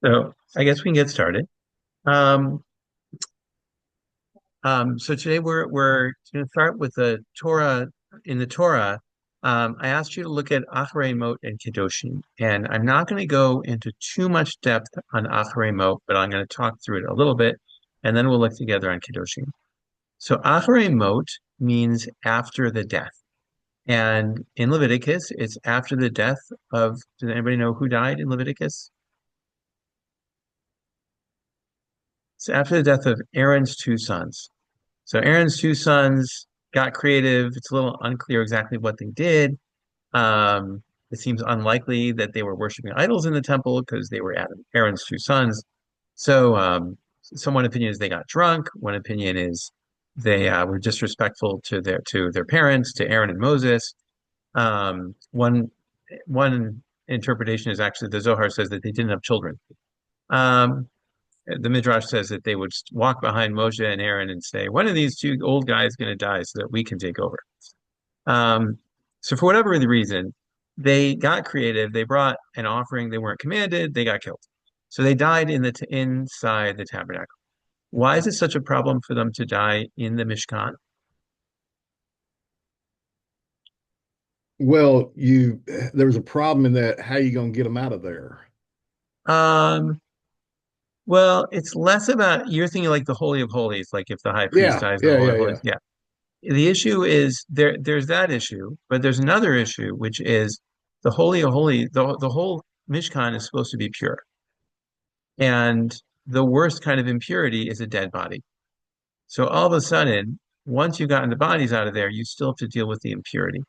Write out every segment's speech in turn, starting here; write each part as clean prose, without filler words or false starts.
So I guess we can get started. Um, so today we're going to start with the Torah. In the Torah, I asked you to look at Acharei Mot and Kedoshim, and I'm not going to go into too much depth on Acharei Mot, but I'm going to talk through it a little bit, and then we'll look together on Kedoshim. So Acharei Mot means after the death, and in Leviticus, it's after the death of. Does anybody know who died in Leviticus? It's after the death of Aaron's two sons. So Aaron's two sons got creative. It's a little unclear exactly what they did. It seems unlikely that they were worshiping idols in the temple because they were Aaron's two sons. So one opinion is they got drunk. One opinion is they were disrespectful to their parents, to Aaron and Moses. One interpretation is actually the Zohar says that they didn't have children. Um, the Midrash says that they would walk behind Moshe and Aaron and say, "When are these two old guys going to die so that we can take over?" Um, so for whatever the reason, they got creative. They brought an offering. They weren't commanded. They got killed. So they died inside the tabernacle. Why is it such a problem for them to die in the Mishkan? Well, there was a problem in that. How you gonna get them out of there? Um, well, it's less about you're thinking like the Holy of Holies, like if the high priest Yeah, dies in the yeah, Holy yeah, of yeah. Holies. Yeah. The issue is there's that issue, but there's another issue, which is the Holy of Holies, the whole Mishkan is supposed to be pure. And the worst kind of impurity is a dead body. So all of a sudden, once you've gotten the bodies out of there, you still have to deal with the impurity.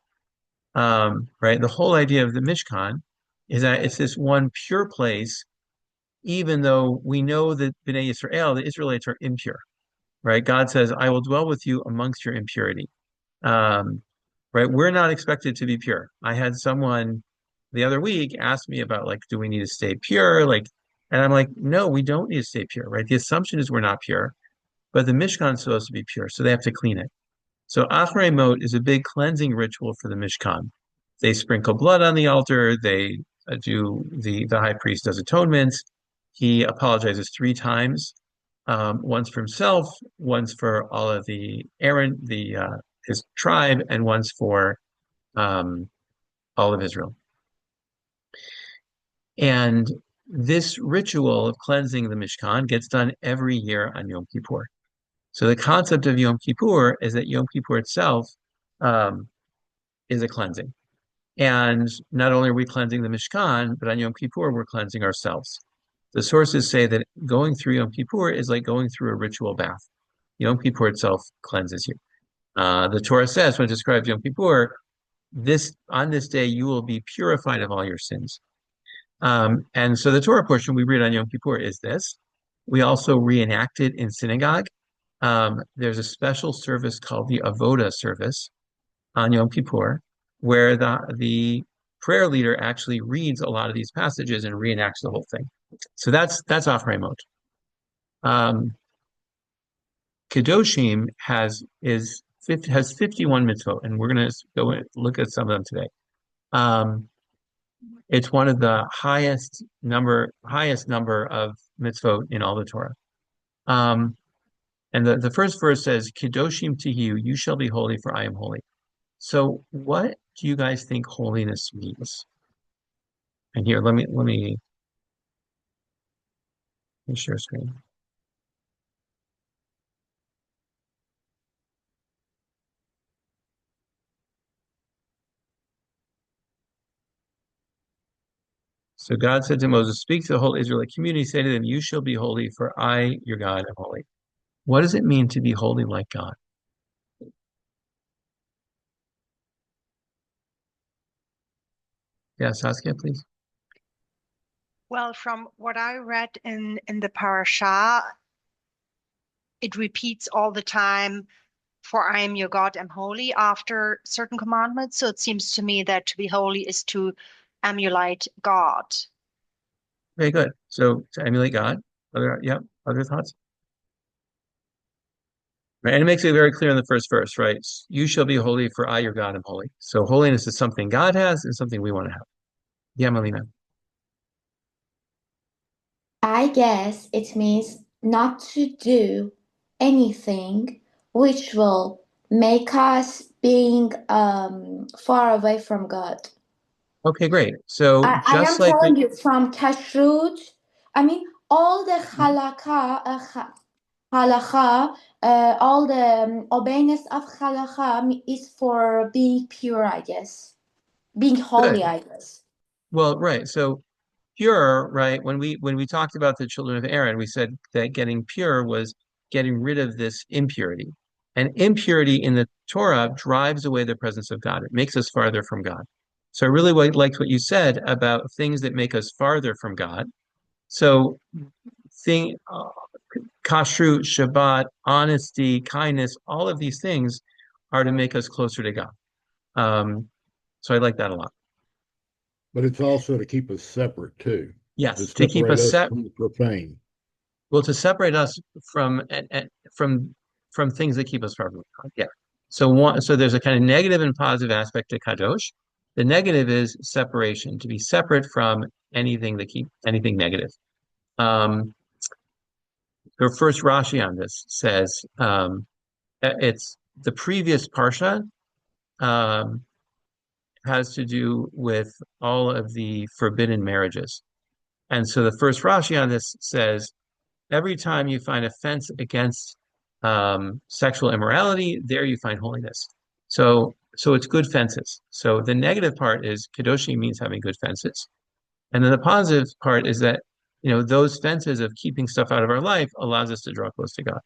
Right? The whole idea of the Mishkan is that it's this one pure place, even though we know that Bnei Yisrael, the Israelites, are impure. Right? God says, I will dwell with you amongst your impurity. Um, right? We're not expected to be pure. I had someone the other week ask me about like, do we need to stay pure? Like, and I'm like, no, we don't need to stay pure, right? The assumption is we're not pure, but the Mishkan is supposed to be pure, so they have to clean it. So Acharei Mot is a big cleansing ritual for the Mishkan. They sprinkle blood on the altar. They do the high priest does atonements. He apologizes three times, once for himself, once for all of the Aaron, the his tribe, and once for um, all of Israel. And this ritual of cleansing the Mishkan gets done every year on Yom Kippur. So the concept of Yom Kippur is that Yom Kippur itself um, is a cleansing. And not only are we cleansing the Mishkan, but on Yom Kippur, we're cleansing ourselves. The sources say that going through Yom Kippur is like going through a ritual bath. Yom Kippur itself cleanses you. The Torah says, when it describes Yom Kippur, this on this day you will be purified of all your sins. And so the Torah portion we read on Yom Kippur is this. We also reenact it in synagogue. There's a special service called the Avoda service on Yom Kippur, where the prayer leader actually reads a lot of these passages and reenacts the whole thing. So that's Acharei Mot. Um, Kedoshim has 51 mitzvot, and we're going to go and look at some of them today. Um, it's one of the highest number of mitzvot in all the Torah. Um, and the first verse says, "Kedoshim tihiu, you shall be holy, for I am holy." So, what do you guys think holiness means? And here, let me share screen. So God said to Moses, "Speak to the whole Israelite community, say to them, you shall be holy, for I, your God, am holy." What does it mean to be holy like God? Yeah, Saskia, please. Well, from what I read in the parasha, it repeats all the time, "For I am your God, am holy," after certain commandments. So it seems to me that to be holy is to emulate God. Very good. So to emulate God. Other thoughts? Right. And it makes it very clear in the first verse, right? You shall be holy, for I, your God, am holy. So holiness is something God has and something we want to have. Yeah, Melina. I guess it means not to do anything which will make us being far away from God. Okay, great. So I just am like telling you from kashrut. I mean, all the halakha, all the obedience of halakha is for being pure, I guess, being holy, good. I guess. Well, right. So pure, right? When we talked about the children of Aaron, we said that getting pure was getting rid of this impurity. And impurity in the Torah drives away the presence of God. It makes us farther from God. So I really liked what you said about things that make us farther from God. So thing, kashrut, Shabbat, honesty, kindness, all of these things are to make us closer to God. Um, so I like that a lot. But it's also to keep us separate too, to Yes, to keep separate us us set. from the profane. Well, to separate us from from from things that keep us far from God. Yeah. So there's a kind of negative and positive aspect to kadosh. The negative is separation, to be separate from anything negative. Um, the first Rashi on this says it's the previous parsha um, has to do with all of the forbidden marriages, and so the first Rashi on this says every time you find offense against sexual immorality, there you find holiness. So it's good fences. So the negative part is kadoshi means having good fences, and then the positive part is that those fences of keeping stuff out of our life allows us to draw close to God.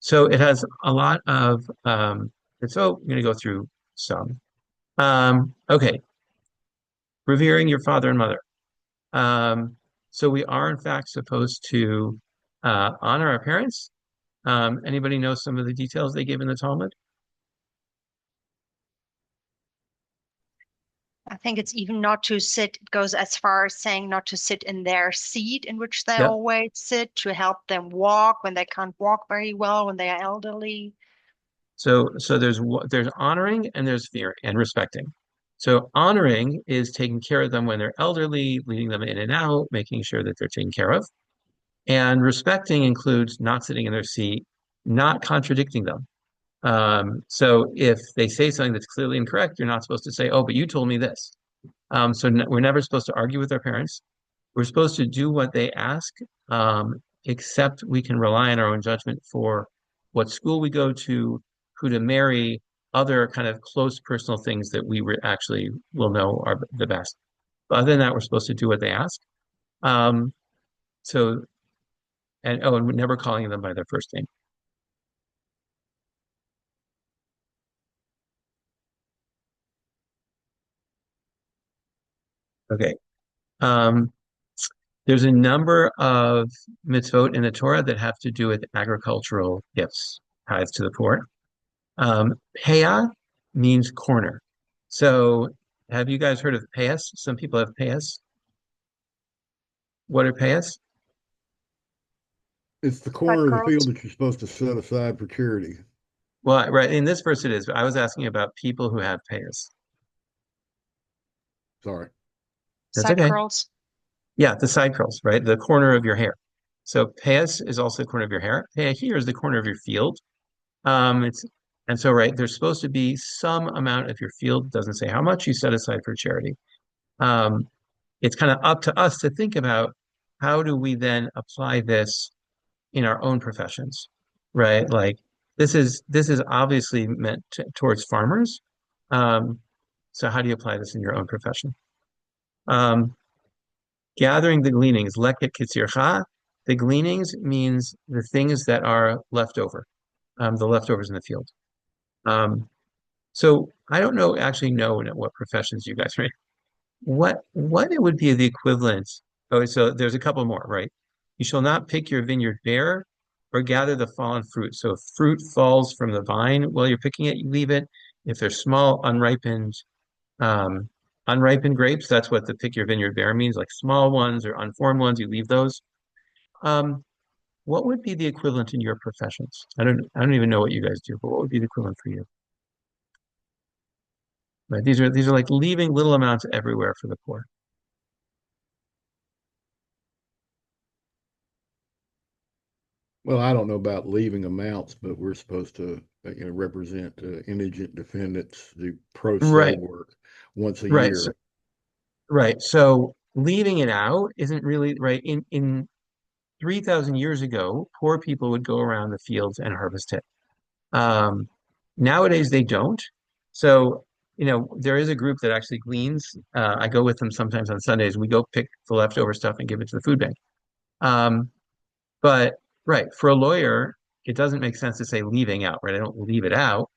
So it has a lot of I'm going to go through some. Okay, revering your father and mother. Um, so we are in fact supposed to honor our parents. Anybody know some of the details they give in the Talmud? I think it's even not to sit, it goes as far as saying not to sit in their seat in which they Yep. always sit, to help them walk when they can't walk very well, when they are elderly. So there's honoring and there's fear and respecting. So honoring is taking care of them when they're elderly, leading them in and out, making sure that they're taken care of. And respecting includes not sitting in their seat, not contradicting them. So if they say something that's clearly incorrect, you're not supposed to say, "Oh, but you told me this." We're never supposed to argue with our parents. We're supposed to do what they ask, except we can rely on our own judgment for what school we go to, who to marry, other kind of close personal things that we actually will know are the best. But other than that, we're supposed to do what they ask. Um, so, and we're never calling them by their first name. Okay. Um, there's a number of mitzvot in the Torah that have to do with agricultural gifts, tithes to the poor. Peah means corner. So have you guys heard of payas? Some people have payas. What are payas? It's the Side corner of the field curls. that you're supposed to set aside for charity. Well, right, in this verse it is, but I was asking about people who have payas. Sorry. That's Side okay. curls. Yeah, the side curls, right? The corner of your hair. So payas is also the corner of your hair. Paya here is the corner of your field. It's and so right, there's supposed to be some amount of your field, doesn't say how much you set aside for charity. Um, it's kind of up to us to think about how do we then apply this in our own professions, right? Like this is obviously meant towards farmers. Um, so how do you apply this in your own profession? Um, gathering the gleanings, leket kitzircha. The gleanings means the things that are left over, the leftovers in the field. Um, so I don't actually know what professions you guys are in. What it would be the equivalent. Oh, so there's a couple more, right? You shall not pick your vineyard bare or gather the fallen fruit. So if fruit falls from the vine while you're picking it, you leave it. If they're small, um, unripened grapes, that's what the pick your vineyard bare means, like small ones or unformed ones, you leave those. Um, what would be the equivalent in your professions? I don't even know what you guys do, but what would be the equivalent for you? Right? These are like leaving little amounts everywhere for the poor. Well, I don't know about leaving amounts, but we're supposed to, represent indigent defendants, do pro se Right, work once a right, so, year. right. So leaving it out isn't really right. In 3,000 years ago, poor people would go around the fields and harvest it. Um, Nowadays they don't. So, there is a group that actually gleans. I go with them sometimes on Sundays. We go pick the leftover stuff and give it to the food bank. Um, but right, for a lawyer, it doesn't make sense to say leaving out, right? I don't leave it out,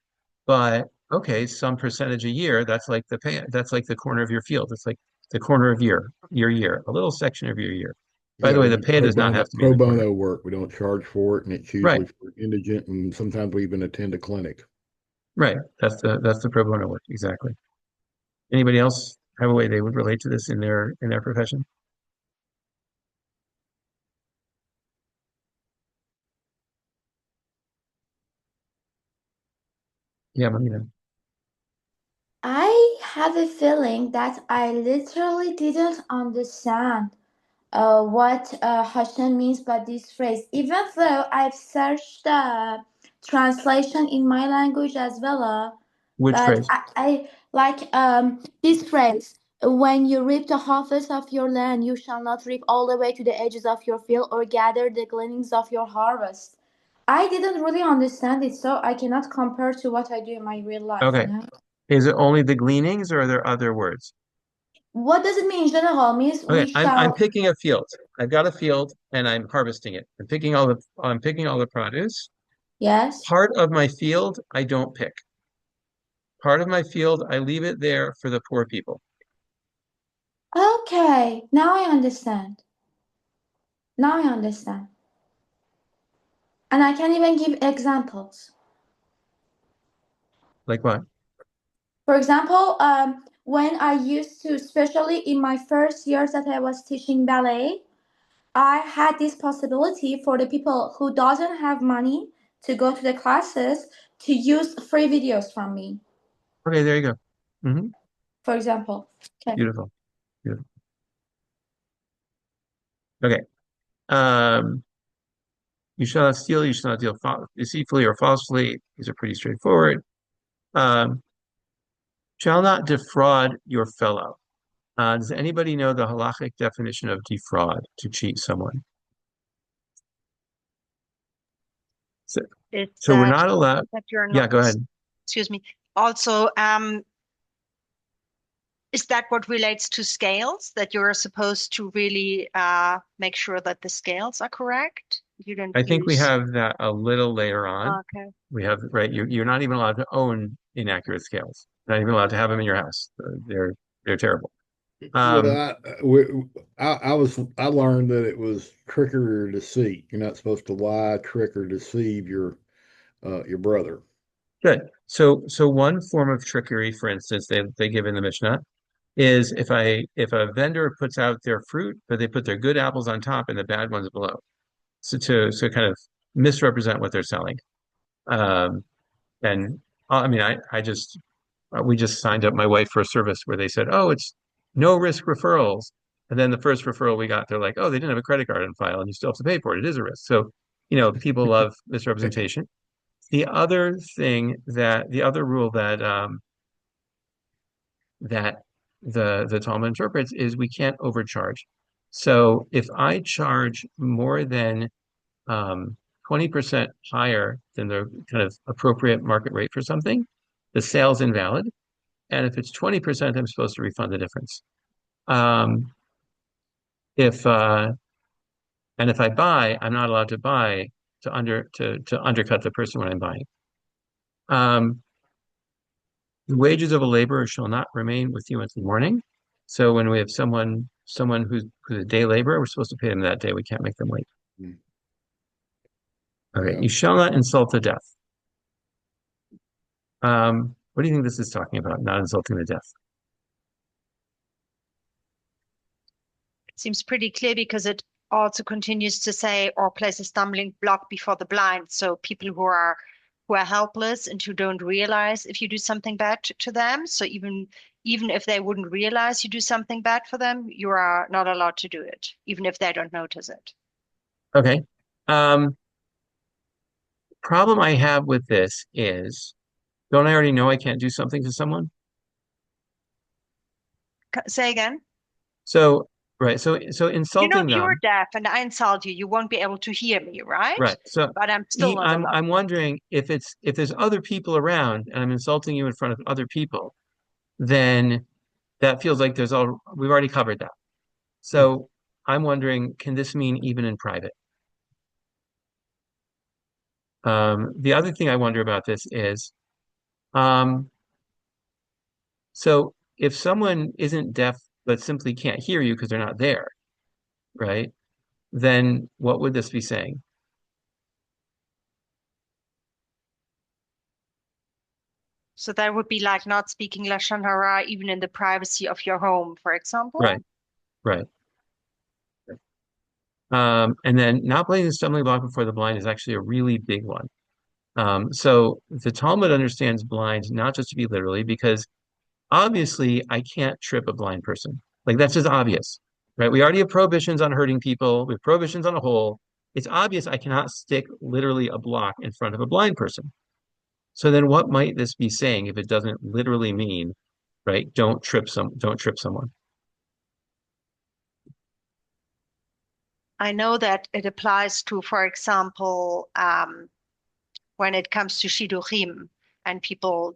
but okay, some percentage a year, that's like the pay, that's like the corner of your field. It's like the corner of your year, a little section of your year. By Yeah, the way, we the do pay does not have to be in pro the corner. bono work. We don't charge for it, and it's Right, usually for indigent, and sometimes we even attend a clinic. right. That's the pro bono work, exactly. Anybody else have a way they would relate to this in their profession? Yeah, let me know. I have a feeling that I literally didn't understand what Hashem means by this phrase, even though I've searched the translation in my language as well. Which But phrase? I like this phrase. When you reap the harvest of your land, you shall not reap all the way to the edges of your field or gather the gleanings of your harvest. I didn't really understand it, so I cannot compare to what I do in my real life, Okay. Is it only the gleanings or are there other words? What does it mean in general? Means Okay, we I'm shall, picking a field. I've got a field and I'm harvesting it. I'm picking all the produce. yes. Part of my field I don't pick. Part of my field I leave it there for the poor people. Okay, now I understand. Now I understand. And I can even give examples. Like what? For example, when I used to, especially in my first years that I was teaching ballet, I had this possibility for the people who doesn't have money to go to the classes to use free videos from me, Okay, there you go. for example. Okay. Beautiful. Beautiful. Okay. Um, you shall not steal, you shall not deal deceitfully or falsely. These are pretty straightforward. Um, shall not defraud your fellow. Does anybody know the halachic definition of defraud, to cheat someone? So, Is so we're that not allowed. that you're Yeah, not, go ahead. excuse me. Also, is that what relates to scales, that you're supposed to really make sure that the scales are correct? You don't I think we use, have that a little later on. okay. We have, right, you're not even allowed to own inaccurate scales. Not even allowed to have them in your house. They're terrible. Um, Well, I learned that it was trickery or deceit. You're not supposed to lie, trick, or deceive your brother. Good. So one form of trickery, for instance, they give in the Mishnah is if a vendor puts out their fruit, but they put their good apples on top and the bad ones below. So kind of misrepresent what they're selling. Um, and I mean, I just we just signed up my wife for a service where they said, oh, it's no risk referrals. And then the first referral we got, they're like, oh, they didn't have a credit card on file and you still have to pay for it. It is a risk. So, people love misrepresentation. The other rule that the Talmud interprets is we can't overcharge. So if I charge more than 20% higher than the kind of appropriate market rate for something, the sale's invalid. And if it's 20%, I'm supposed to refund the difference. Um, if and if I buy, I'm not allowed to buy to undercut the person when I'm buying. Um, The wages of a laborer shall not remain with you until morning. So when we have someone who's a day laborer, we're supposed to pay them that day. We can't make them wait. Mm. Okay. Yeah. You shall not insult the deaf. What do you think this is talking about? Not insulting the deaf. It seems pretty clear because it also continues to say, or place a stumbling block before the blind. So people who are helpless and who don't realize if you do something bad to them. So even if they wouldn't realize you do something bad for them, you are not allowed to do it, even if they don't notice it. Okay. Um, problem I have with this is, don't I already know I can't do something to someone? Say again. So, right. So You know, insulting if you're them, deaf and I insult you, you won't be able to hear me, right? right. So But I'm still not allowed. I'm wondering if there's other people around and I'm insulting you in front of other people, then that feels like we've already covered that. So I'm wondering, can this mean even in private? The other thing I wonder about this is, um, so if someone isn't deaf but simply can't hear you because they're not there, right? Then what would this be saying? So that would be like not speaking Lashon Hara even in the privacy of your home, for example. Right, right. And then not playing the stumbling block before the blind is actually a really big one. So the Talmud understands blind not just to be literally, because obviously I can't trip a blind person. Like that's just obvious, right? We already have prohibitions on hurting people. We have prohibitions on a hole. It's obvious I cannot stick literally a block in front of a blind person. So then what might this be saying if it doesn't literally mean, right? Don't trip someone. I know that it applies to, for example, when it comes to Shidduchim and people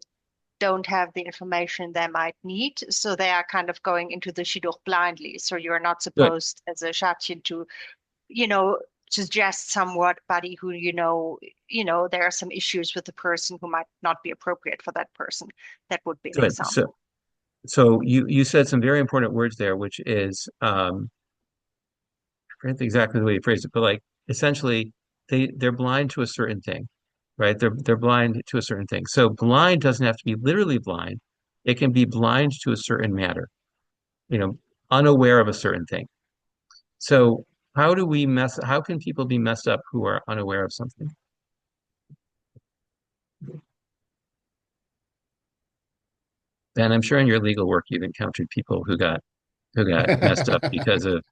don't have the information they might need. So they are kind of going into the Shidduch blindly. So you're not Good. supposed as a Shadchan to, you know, suggest somebody who, there are some issues with the person who might not be appropriate for that person. That would be an Good. example. So you said some very important words there, which is I forget exactly the way you phrased it, but like essentially they're blind to a certain thing, right? They're blind to a certain thing. So blind doesn't have to be literally blind. It can be blind to a certain matter, you know, unaware of a certain thing. So how can people be messed up who are unaware of something? And I'm sure in your legal work you've encountered people who got messed up because of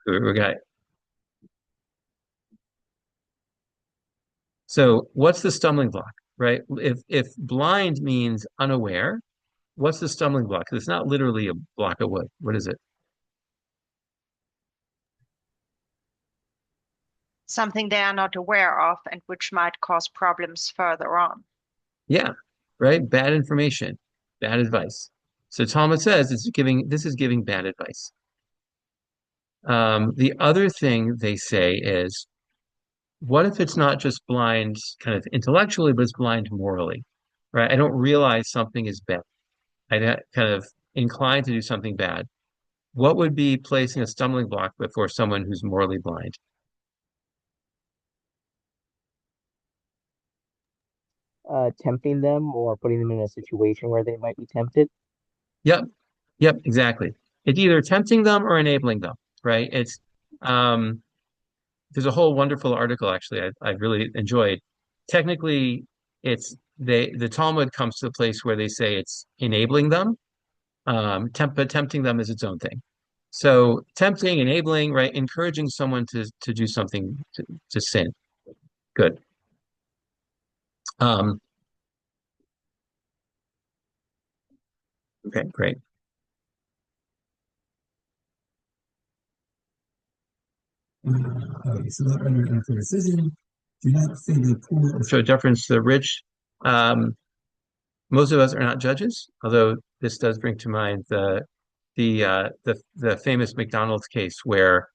who got. So what's the stumbling block, right? If blind means unaware, what's the stumbling block? 'Cause it's not literally a block of wood. What is it? Something they are not aware of and which might cause problems further on. Yeah, right? Bad information, bad advice. So Talmud says this is giving bad advice. The other thing they say is, what if it's not just blind kind of intellectually, but it's blind morally, right? I don't realize something is bad. Kind of inclined to do something bad. What would be placing a stumbling block before someone who's morally blind? Tempting them or putting them in a situation where they might be tempted. Yep, yep, exactly. It's either tempting them or enabling them, right? Um, there's a whole wonderful article actually I really enjoyed. Technically, the Talmud comes to the place where they say it's enabling them, but tempting them is its own thing. So tempting, enabling, right, encouraging someone to do something to sin. Good. Um, okay, great. Okay, so that under after decision, do not favor the poor or show deference to the rich. Um, most of us are not judges, although this does bring to mind the famous McDonald's case where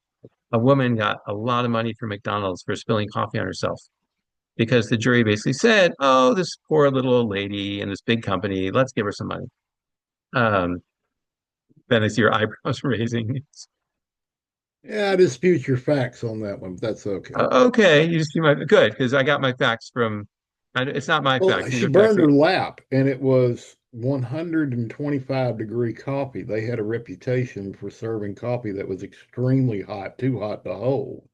a woman got a lot of money from McDonald's for spilling coffee on herself because the jury basically said, "Oh, this poor little old lady in this big company, let's give her some money." Um, then I see your eyebrows raising. Yeah, I dispute your facts on that one, but that's okay. Okay, you just see my good because I got my facts from. It's not my Well, facts; these she are facts. burned her lap, and it was 125-degree coffee. They had a reputation for serving coffee that was extremely hot, too hot to hold.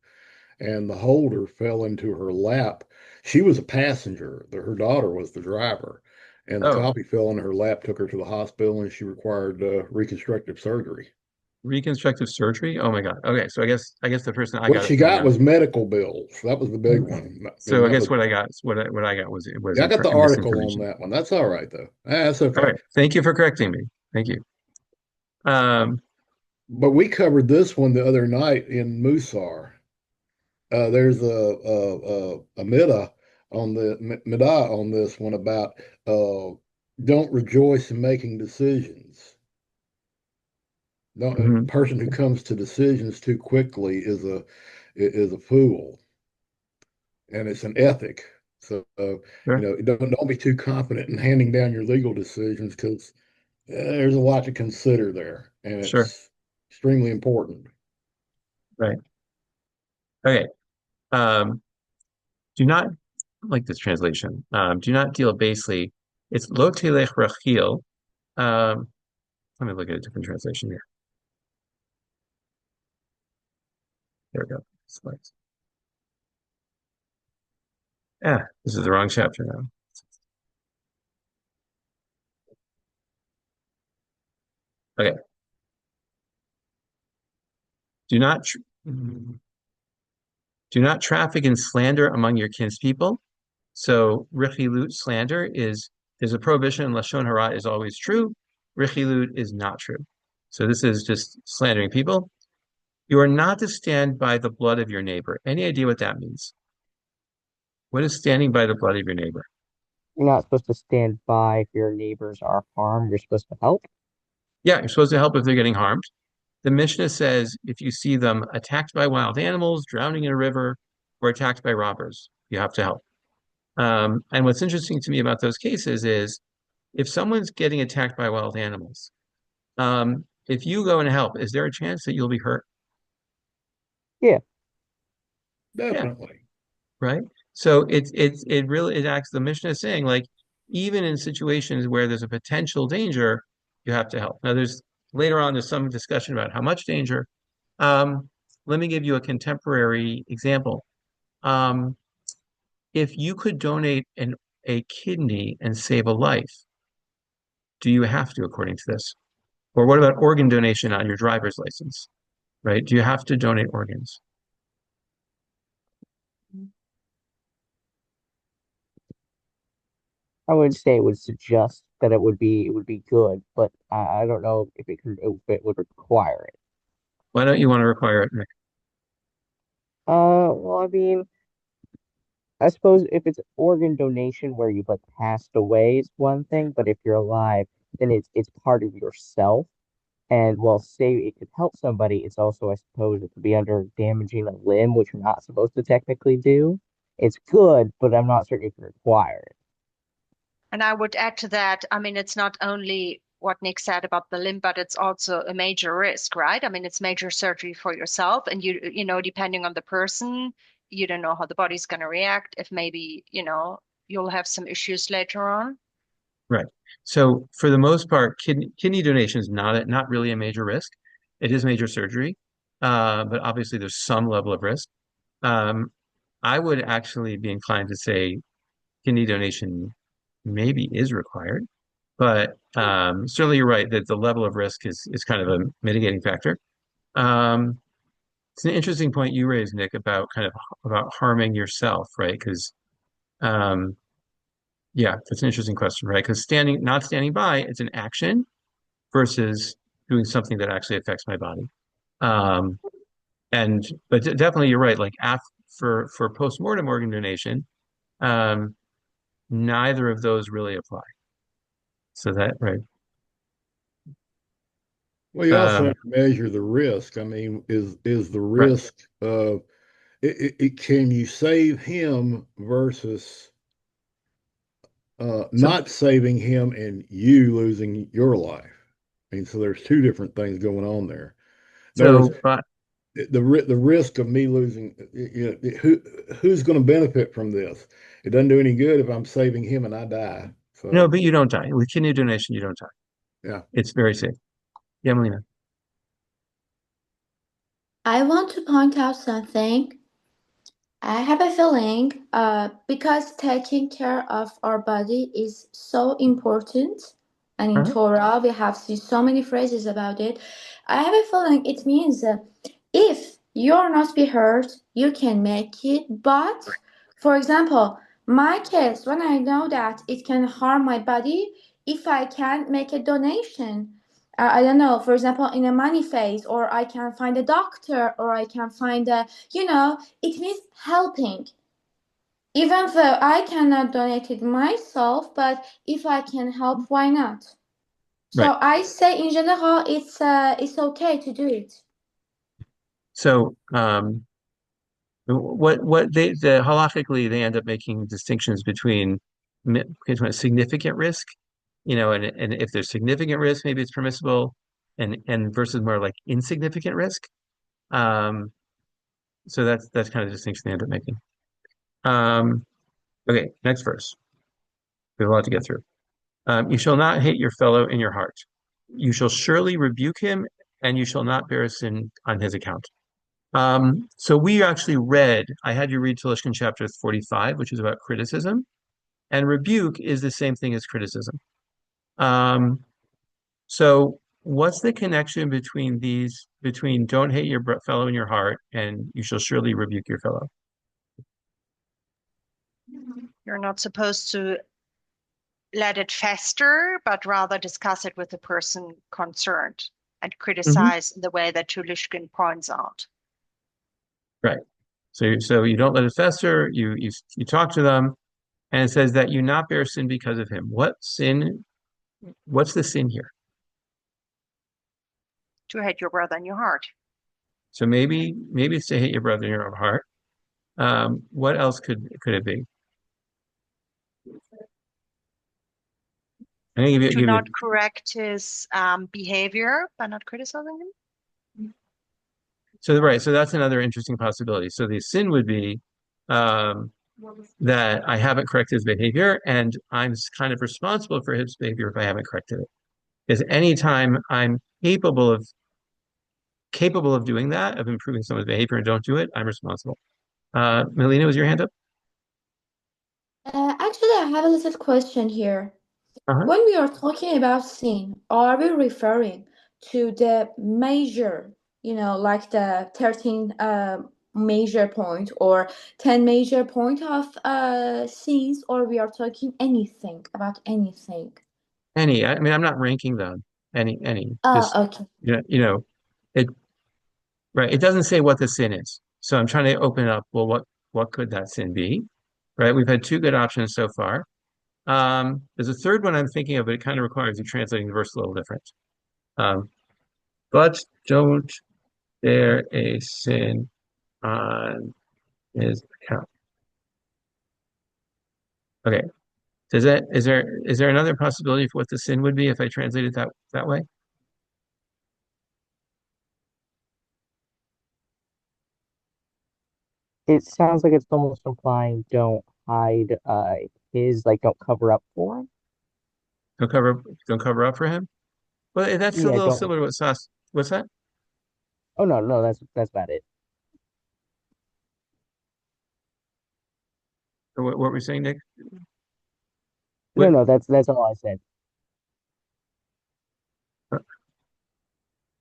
And the holder fell into her lap. She was a passenger. Her daughter was the driver. And the Oh, coffee fell in her lap, took her to the hospital, and she required reconstructive surgery. Reconstructive surgery? Oh my God. Okay, so I guess the person I What got it she from got there. was medical bills. That was the big Mhm. one. So And I that guess was, what I got was yeah, I got the article on misinformation. that one. That's all right though. That's All okay. right. Thank you for correcting me. Thank you. Um, But we covered this one the other night in Musar. There's a midah on the midah on this one about don't rejoice in making decisions. Don't, a mhm. person who comes to decisions too quickly is a fool, and it's an ethic. So Sure. don't be too confident in handing down your legal decisions because there's a lot to consider there, and Sure. it's extremely important. Right. Okay. Um, do not like this translation. Do not deal basely. It's lo telech rachil. Um, let me look at a different translation here. There we go. Slides. Ah, this is the wrong chapter now. Okay. Do not tr do not traffic in slander among your kinspeople. So richilut, slander, is there's a prohibition and lashon hara is always true. Richilut is not true. So this is just slandering people. You are not to stand by the blood of your neighbor. Any idea what that means? What is standing by the blood of your neighbor? You're not supposed to stand by if your neighbors are harmed. You're supposed to help. Yeah, you're supposed to help if they're getting harmed. The Mishnah says if you see them attacked by wild animals, drowning in a river, or attacked by robbers, you have to help. And what's interesting to me about those cases is if someone's getting attacked by wild animals, if you go and help, is there a chance that you'll be hurt? Yeah. Yeah, Definitely. right. So it really it acts the Mishnah is saying like even in situations where there's a potential danger, you have to help. Now there's later on there's some discussion about how much danger. Um, Let me give you a contemporary example. Um, if you could donate a kidney and save a life, do you have to according to this? Or what about organ donation on your driver's license, right? Do you have to donate organs? I would say it would suggest that it would be good, but I don't know if it would require it. Why don't you want to require it, Nick? Well, I mean, I suppose if it's organ donation where you've like passed away is one thing, but if you're alive, then it's part of yourself. And while say it could help somebody, it's also, I suppose, it could be under damaging a limb, which you're not supposed to technically do. It's good, but I'm not certain if it requires it. And I would add to that, I mean, it's not only what Nick said about the limb, but it's also a major risk, right? I mean, it's major surgery for yourself, and depending on the person, you don't know how the body's going to react. If maybe, you'll have some issues later on. Right. So for the most part, kidney donation is not really a major risk. It is major surgery, but obviously there's some level of risk. Um, I would actually be inclined to say kidney donation maybe is required, but certainly you're right that the level of risk is kind of a mitigating factor. Um, it's an interesting point you raised, Nick, about kind of about harming yourself, right? Because yeah, that's an interesting question, right? Because not standing by, it's an action versus doing something that actually affects my body. Um, but definitely you're right. Like for post-mortem organ donation, um, neither of those really apply. So that right. Well, you also Um, have to measure the risk. I mean, is the right. risk of can you save him versus So not saving him and you losing your life? I mean, so there's two different things going on there. In other words, so but the risk of me losing, who's going to benefit from this? It doesn't do any good if I'm saving him and I die. no, So but you don't die. With kidney donation, you don't die. yeah, It's very safe. Yeah, Melina. I want to point out something. I have a feeling, because taking care of our body is so important, And in Torah, we have seen so many phrases about it. I have a feeling it means if you're not be hurt, you can make it. But, for example, my case, when I know that it can harm my body, if I can make a donation, I don't know, for example, in a money phase, or I can find a doctor, or I can find a, it means helping. Even though I cannot donate it myself, but if I can help, why not? So Right. I say in general, it's okay to do it. So, what halachically they end up making distinctions between a significant risk, and if there's significant risk, maybe it's permissible, and versus more like insignificant risk. Um, so that's kind of the distinction they end up making. Okay, next verse. We have a lot to get through. You shall not hate your fellow in your heart. You shall surely rebuke him, and you shall not bear sin on his account. So we actually read, I had you read Talishkin chapter 45, which is about criticism, and rebuke is the same thing as criticism. So what's the connection between don't hate your fellow in your heart and you shall surely rebuke your fellow? You're not supposed to let it fester, but rather discuss it with the person concerned and criticize in the way that Tulishkin points out. Right. So you don't let it fester, you talk to them, and it says that you not bear sin because of him. What's the sin here? To hate your brother in your heart. So maybe it's to hate your brother in your own heart. What else could it be? I think To not correct his behavior by not criticizing him. So that's another interesting possibility. So the sin would be that I haven't corrected his behavior, and I'm kind of responsible for his behavior if I haven't corrected it. Because anytime I'm capable of doing that, of improving someone's behavior and don't do it, I'm responsible. Melina, was your hand up? Actually, I have a little question here. Uh-huh. When we are talking about sin, are we referring to the major, like the 13 major point or 10 major point of sins, or we are talking anything about anything? Any. I mean, I'm not ranking them. Any. Just Okay. it right. It doesn't say what the sin is. So I'm trying to open up. Well, what could that sin be? Right. We've had two good options so far. There's a third one I'm thinking of, but it kind of requires you translating the verse a little different. But don't bear a sin on his account. Okay. Is there another possibility for what the sin would be if I translate it that way? It sounds like it's almost implying don't hide his, like, don't cover up for him. Don't cover up for him? Well, that's a Yeah, little don't. similar to what Sas. What's that? Oh no, no, that's about it. Or what were we saying, Nick? No, What? no, that's all I said.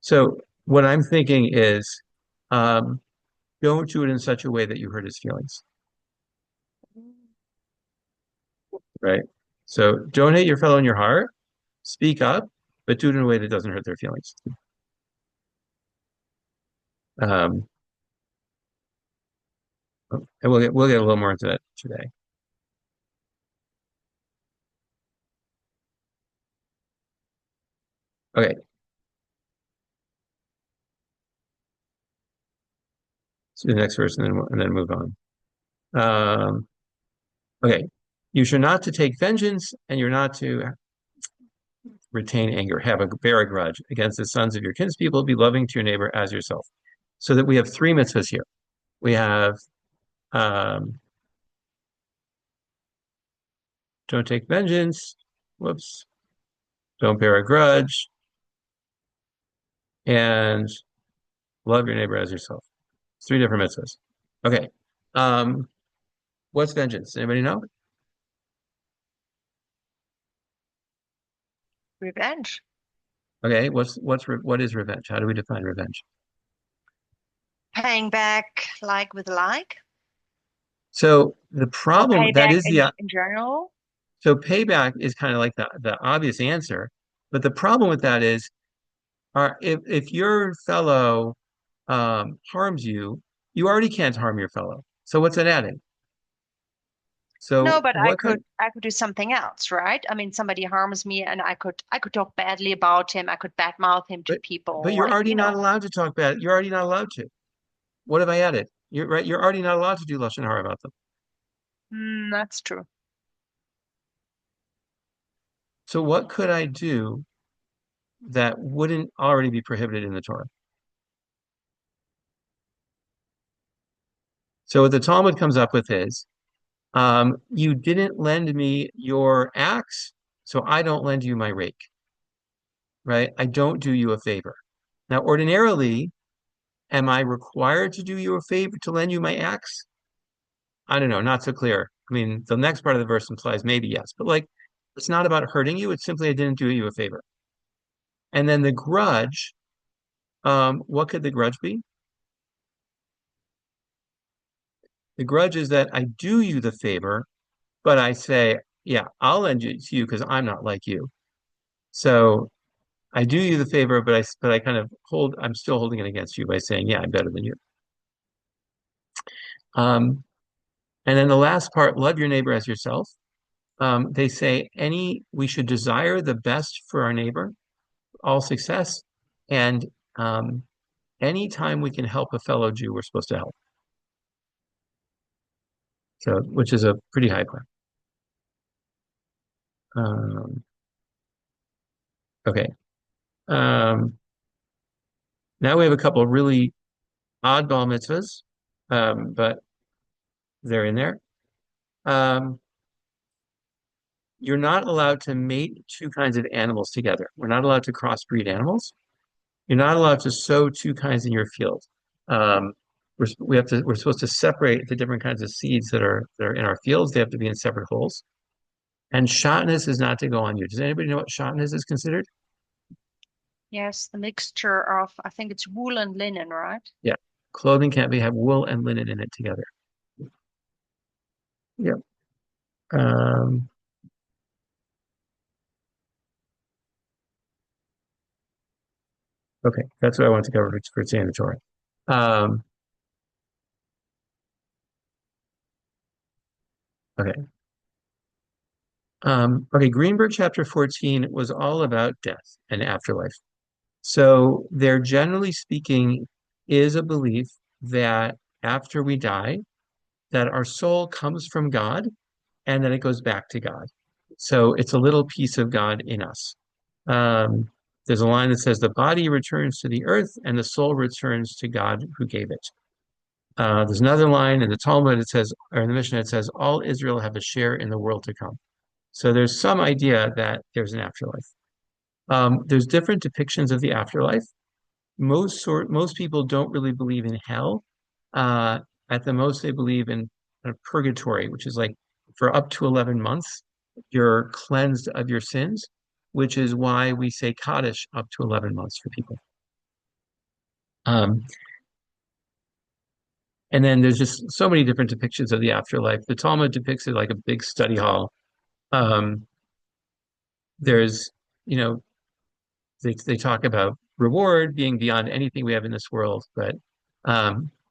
So what I'm thinking is, um, don't do it in such a way that you hurt his feelings, right? So don't hate your fellow in your heart. Speak up, but do it in a way that doesn't hurt their feelings. Um, and we'll get a little more into that today. Okay. So the next verse, and then move on. Okay. You should not to take vengeance, and you're not to retain anger, bear a grudge against the sons of your kinspeople, be loving to your neighbor as yourself. So that we have three mitzvahs here. We have um, don't take vengeance, whoops, don't bear a grudge, and love your neighbor as yourself. Three different mitzvahs. Okay. Um, what's vengeance? Anybody know? Revenge. Okay, what is revenge? How do we define revenge? Paying back like with like, So the or problem that payback is the in general. so payback is kind of like the obvious answer, but the problem with that is, if your fellow harms you, you already can't harm your fellow. So what's it adding? No, So but what kind? I could do something else, right? I mean, somebody harms me and I could talk badly about him. I could badmouth him to But people, you're like, already not allowed to talk bad. You're already not allowed to. What have I added? You're right. You're already not allowed to do lashon hara about them. that's true. So what could I do that wouldn't already be prohibited in the Torah? So what the Talmud comes up with is, you didn't lend me your axe, so I don't lend you my rake, right? I don't do you a favor. Now, ordinarily, am I required to do you a favor to lend you my axe? I don't know, not so clear. I mean, the next part of the verse implies maybe yes, but like, it's not about hurting you. It's simply I didn't do you a favor. And then the grudge, what could the grudge be? The grudge is that I do you the favor, but I say, yeah, I'll lend it to you because I'm not like you. So I do you the favor, but I kind of I'm still holding it against you by saying, yeah, I'm better than you. Um, and then the last part, love your neighbor as yourself. They say we should desire the best for our neighbor, all success, and um, anytime we can help a fellow Jew, we're supposed to help. So, which is a pretty high point. Um, okay. Um, Now we have a couple of really oddball mitzvahs, but they're in there. Um, you're not allowed to mate two kinds of animals together. We're not allowed to crossbreed animals. You're not allowed to sow two kinds in your field. Um, we're supposed to separate the different kinds of seeds that are in our fields. They have to be in separate holes. And shatnez is not to go on you. Does anybody know what shatnez is considered? Yes, the mixture of, I think it's wool and linen, right? Yeah. Clothing can't have wool and linen in it together. Yep. Um, okay, that's what I want to cover for sanitary. Um, okay. Okay, Greenberg chapter 14 was all about death and afterlife. So there, generally speaking, is a belief that after we die, that our soul comes from God and then it goes back to God. So it's a little piece of God in us. Um, there's a line that says, the body returns to the earth and the soul returns to God who gave it. There's another line in the Talmud, it says, or in the Mishnah, it says, all Israel have a share in the world to come. So there's some idea that there's an afterlife. There's different depictions of the afterlife. Most people don't really believe in hell. Uh, at the most, they believe in purgatory, which is like for up to 11 months, you're cleansed of your sins, which is why we say Kaddish up to 11 months for people. Um, and then there's just so many different depictions of the afterlife. The Talmud depicts it like a big study hall. Um, there's, you know, they talk about reward being beyond anything we have in this world, but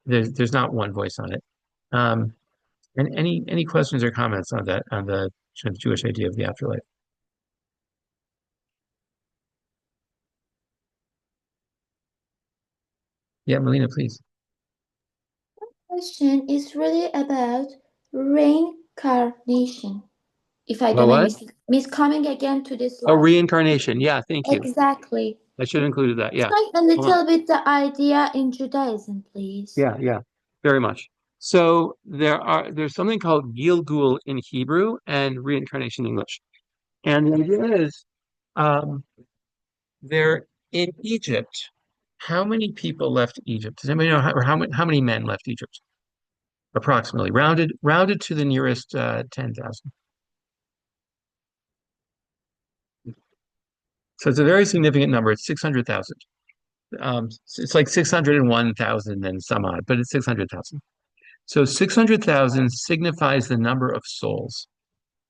there's not one voice on it. Um, and any questions or comments on that, on the kind of Jewish idea of the afterlife? Yeah, Melina, please. Question is really about reincarnation. If I Well, don't what? miss coming again to this Oh, life. reincarnation. Yeah, thank you. Exactly. I should have included that. Yeah. Explain a Hold on. little bit the idea in Judaism, please. Yeah, very much. So there's something called Gilgul in Hebrew and reincarnation in English. And the idea is, um, there in Egypt, how many people left Egypt? Does anybody know how many men left Egypt? Approximately, rounded to the nearest 10,000. So it's a very significant number. It's 600,000. It's like 601,000 and some odd, but it's 600,000. So 600,000 signifies the number of souls.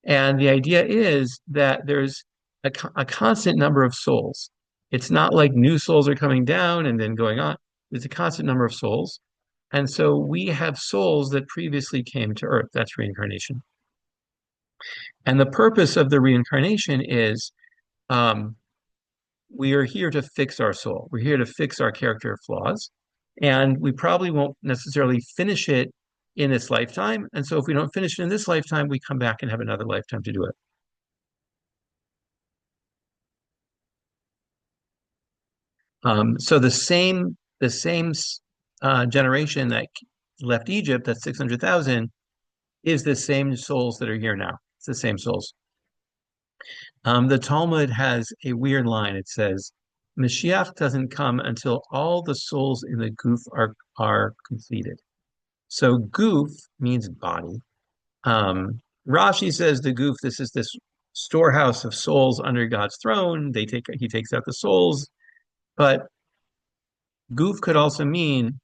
And the idea is that there's a constant number of souls. It's not like new souls are coming down and then going on. There's a constant number of souls. And so we have souls that previously came to Earth. That's reincarnation. And the purpose of the reincarnation is we are here to fix our soul. We're here to fix our character flaws. And we probably won't necessarily finish it in this lifetime. And so if we don't finish it in this lifetime, we come back and have another lifetime to do it. So the same generation that left Egypt, that's 600,000, is the same souls that are here now. It's the same souls. The Talmud has a weird line. It says, Mashiach doesn't come until all the souls in the goof are completed. So goof means body. Rashi says the goof, this is this storehouse of souls under God's throne. He takes out the souls, but goof could also mean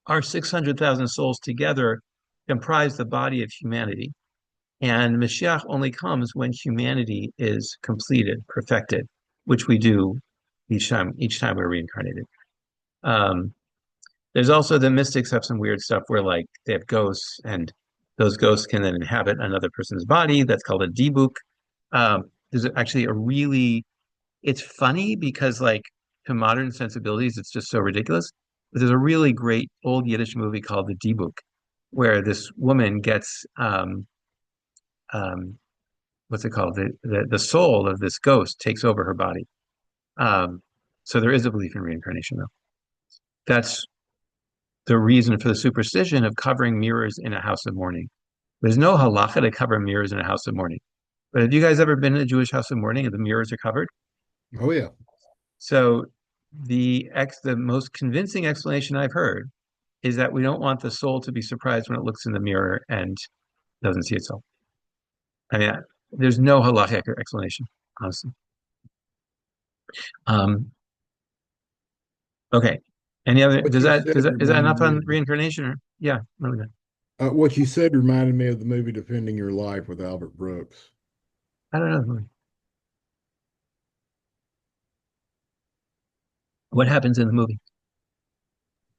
our 600,000 souls together comprise the body of humanity. And Mashiach only comes when humanity is completed, perfected, which we do each time we're reincarnated. There's also the mystics have some weird stuff where like they have ghosts, and those ghosts can then inhabit another person's body. That's called a dibuk. There's actually it's funny because like to modern sensibilities, it's just so ridiculous. But there's a really great old Yiddish movie called The Dibuk, where this woman gets what's it called? The soul of this ghost takes over her body. So there is a belief in reincarnation, though. That's the reason for the superstition of covering mirrors in a house of mourning. There's no halacha to cover mirrors in a house of mourning. But have you guys ever been in a Jewish house of mourning and the mirrors are covered? Oh yeah. So the most convincing explanation I've heard is that we don't want the soul to be surprised when it looks in the mirror and doesn't see itself. I mean, there's no halachic explanation, honestly. Okay. Any other? What Is you that said is that enough reminded me on of reincarnation? Or yeah, no, no. what you said reminded me of the movie Defending Your Life with Albert Brooks. I don't know. What happens in the movie?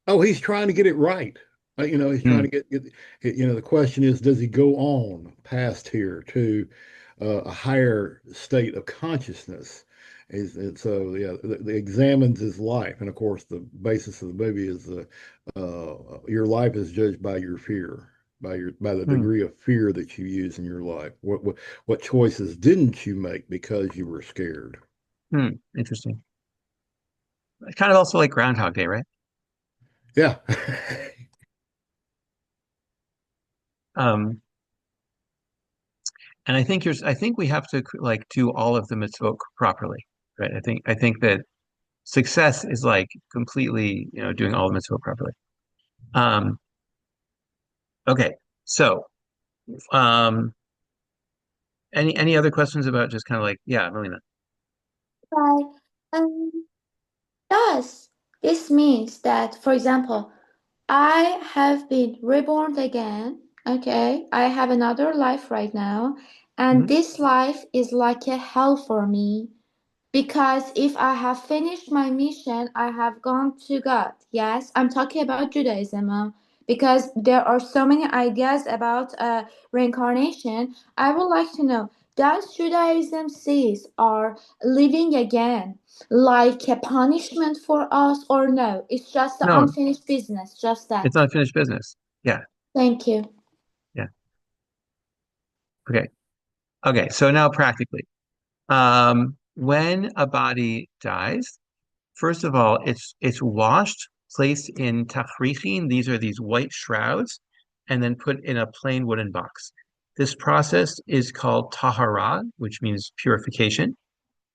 Oh, he's trying to get it right. He's trying Hmm. to the question is, does he go on past here to a higher state of consciousness? And so, yeah, the examines his life. And of course, the basis of the movie is your life is judged by your fear, by the Hmm. degree of fear that you use in your life. What choices didn't you make because you were scared? Hmm. Interesting. Kind of also like Groundhog Day, right? Yeah. Um, and I think we have to like do all of the mitzvot properly, right? I think that success is like completely, doing all the mitzvot properly. Um, okay. So, um, any other questions about just kind of like, yeah, Melina? Right. Um, Thus, this means that, for example, I have been reborn again. Okay, I have another life right now, and Mhm. this life is like a hell for me. Because if I have finished my mission, I have gone to God. Yes, I'm talking about Judaism. Because there are so many ideas about reincarnation. I would like to know, does Judaism sees our living again like a punishment for us, or no? It's just the No, unfinished business, just it's that. unfinished business. Yeah, Thank you. yeah. Okay. Okay. So now practically, when a body dies, first of all, it's washed, placed in tafrichin. These are these white shrouds, and then put in a plain wooden box. This process is called tahara, which means purification.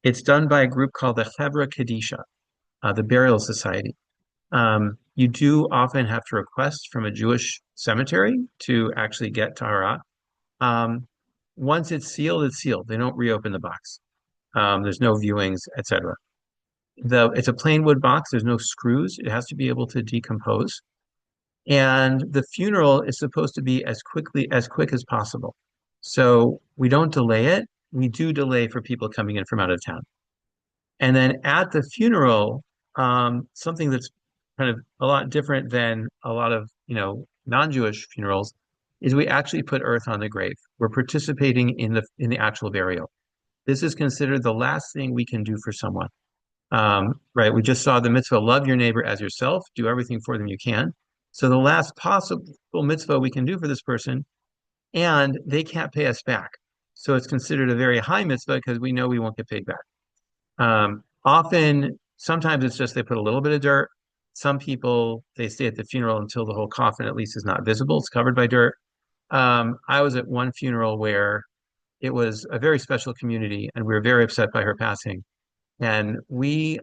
It's done by a group called the Chevra Kadisha, the Burial Society. You do often have to request from a Jewish cemetery to actually get tahara. Um, Once it's sealed, it's sealed. They don't reopen the box. There's no viewings, etc. It's a plain wood box. There's no screws. It has to be able to decompose. And the funeral is supposed to be as quick as possible. So we don't delay it. We do delay for people coming in from out of town. And then at the funeral, something that's kind of a lot different than a lot of, non-Jewish funerals is we actually put earth on the grave. We're participating in the actual burial. This is considered the last thing we can do for someone. Right? We just saw the mitzvah, love your neighbor as yourself, do everything for them you can. So the last possible mitzvah we can do for this person, and they can't pay us back. So it's considered a very high mitzvah because we know we won't get paid back. Sometimes it's just they put a little bit of dirt. Some people, they stay at the funeral until the whole coffin at least is not visible. It's covered by dirt. I was at one funeral where it was a very special community and we were very upset by her passing. And we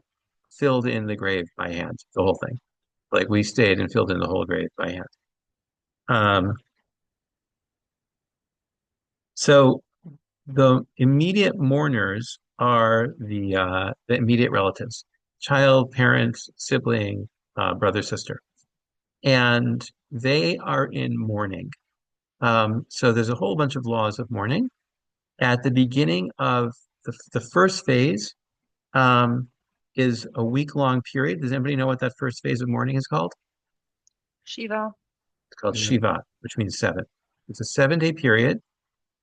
filled in the grave by hand, the whole thing. Like we stayed and filled in the whole grave by hand. Um, so the immediate mourners are the immediate relatives, child, parents, sibling, brother, sister, and they are in mourning. So there's a whole bunch of laws of mourning. At the beginning of the first phase, is a week-long period. Does anybody know what that first phase of mourning is called? Shiva. It's called Yeah. Shiva, which means 7. It's a 7-day period.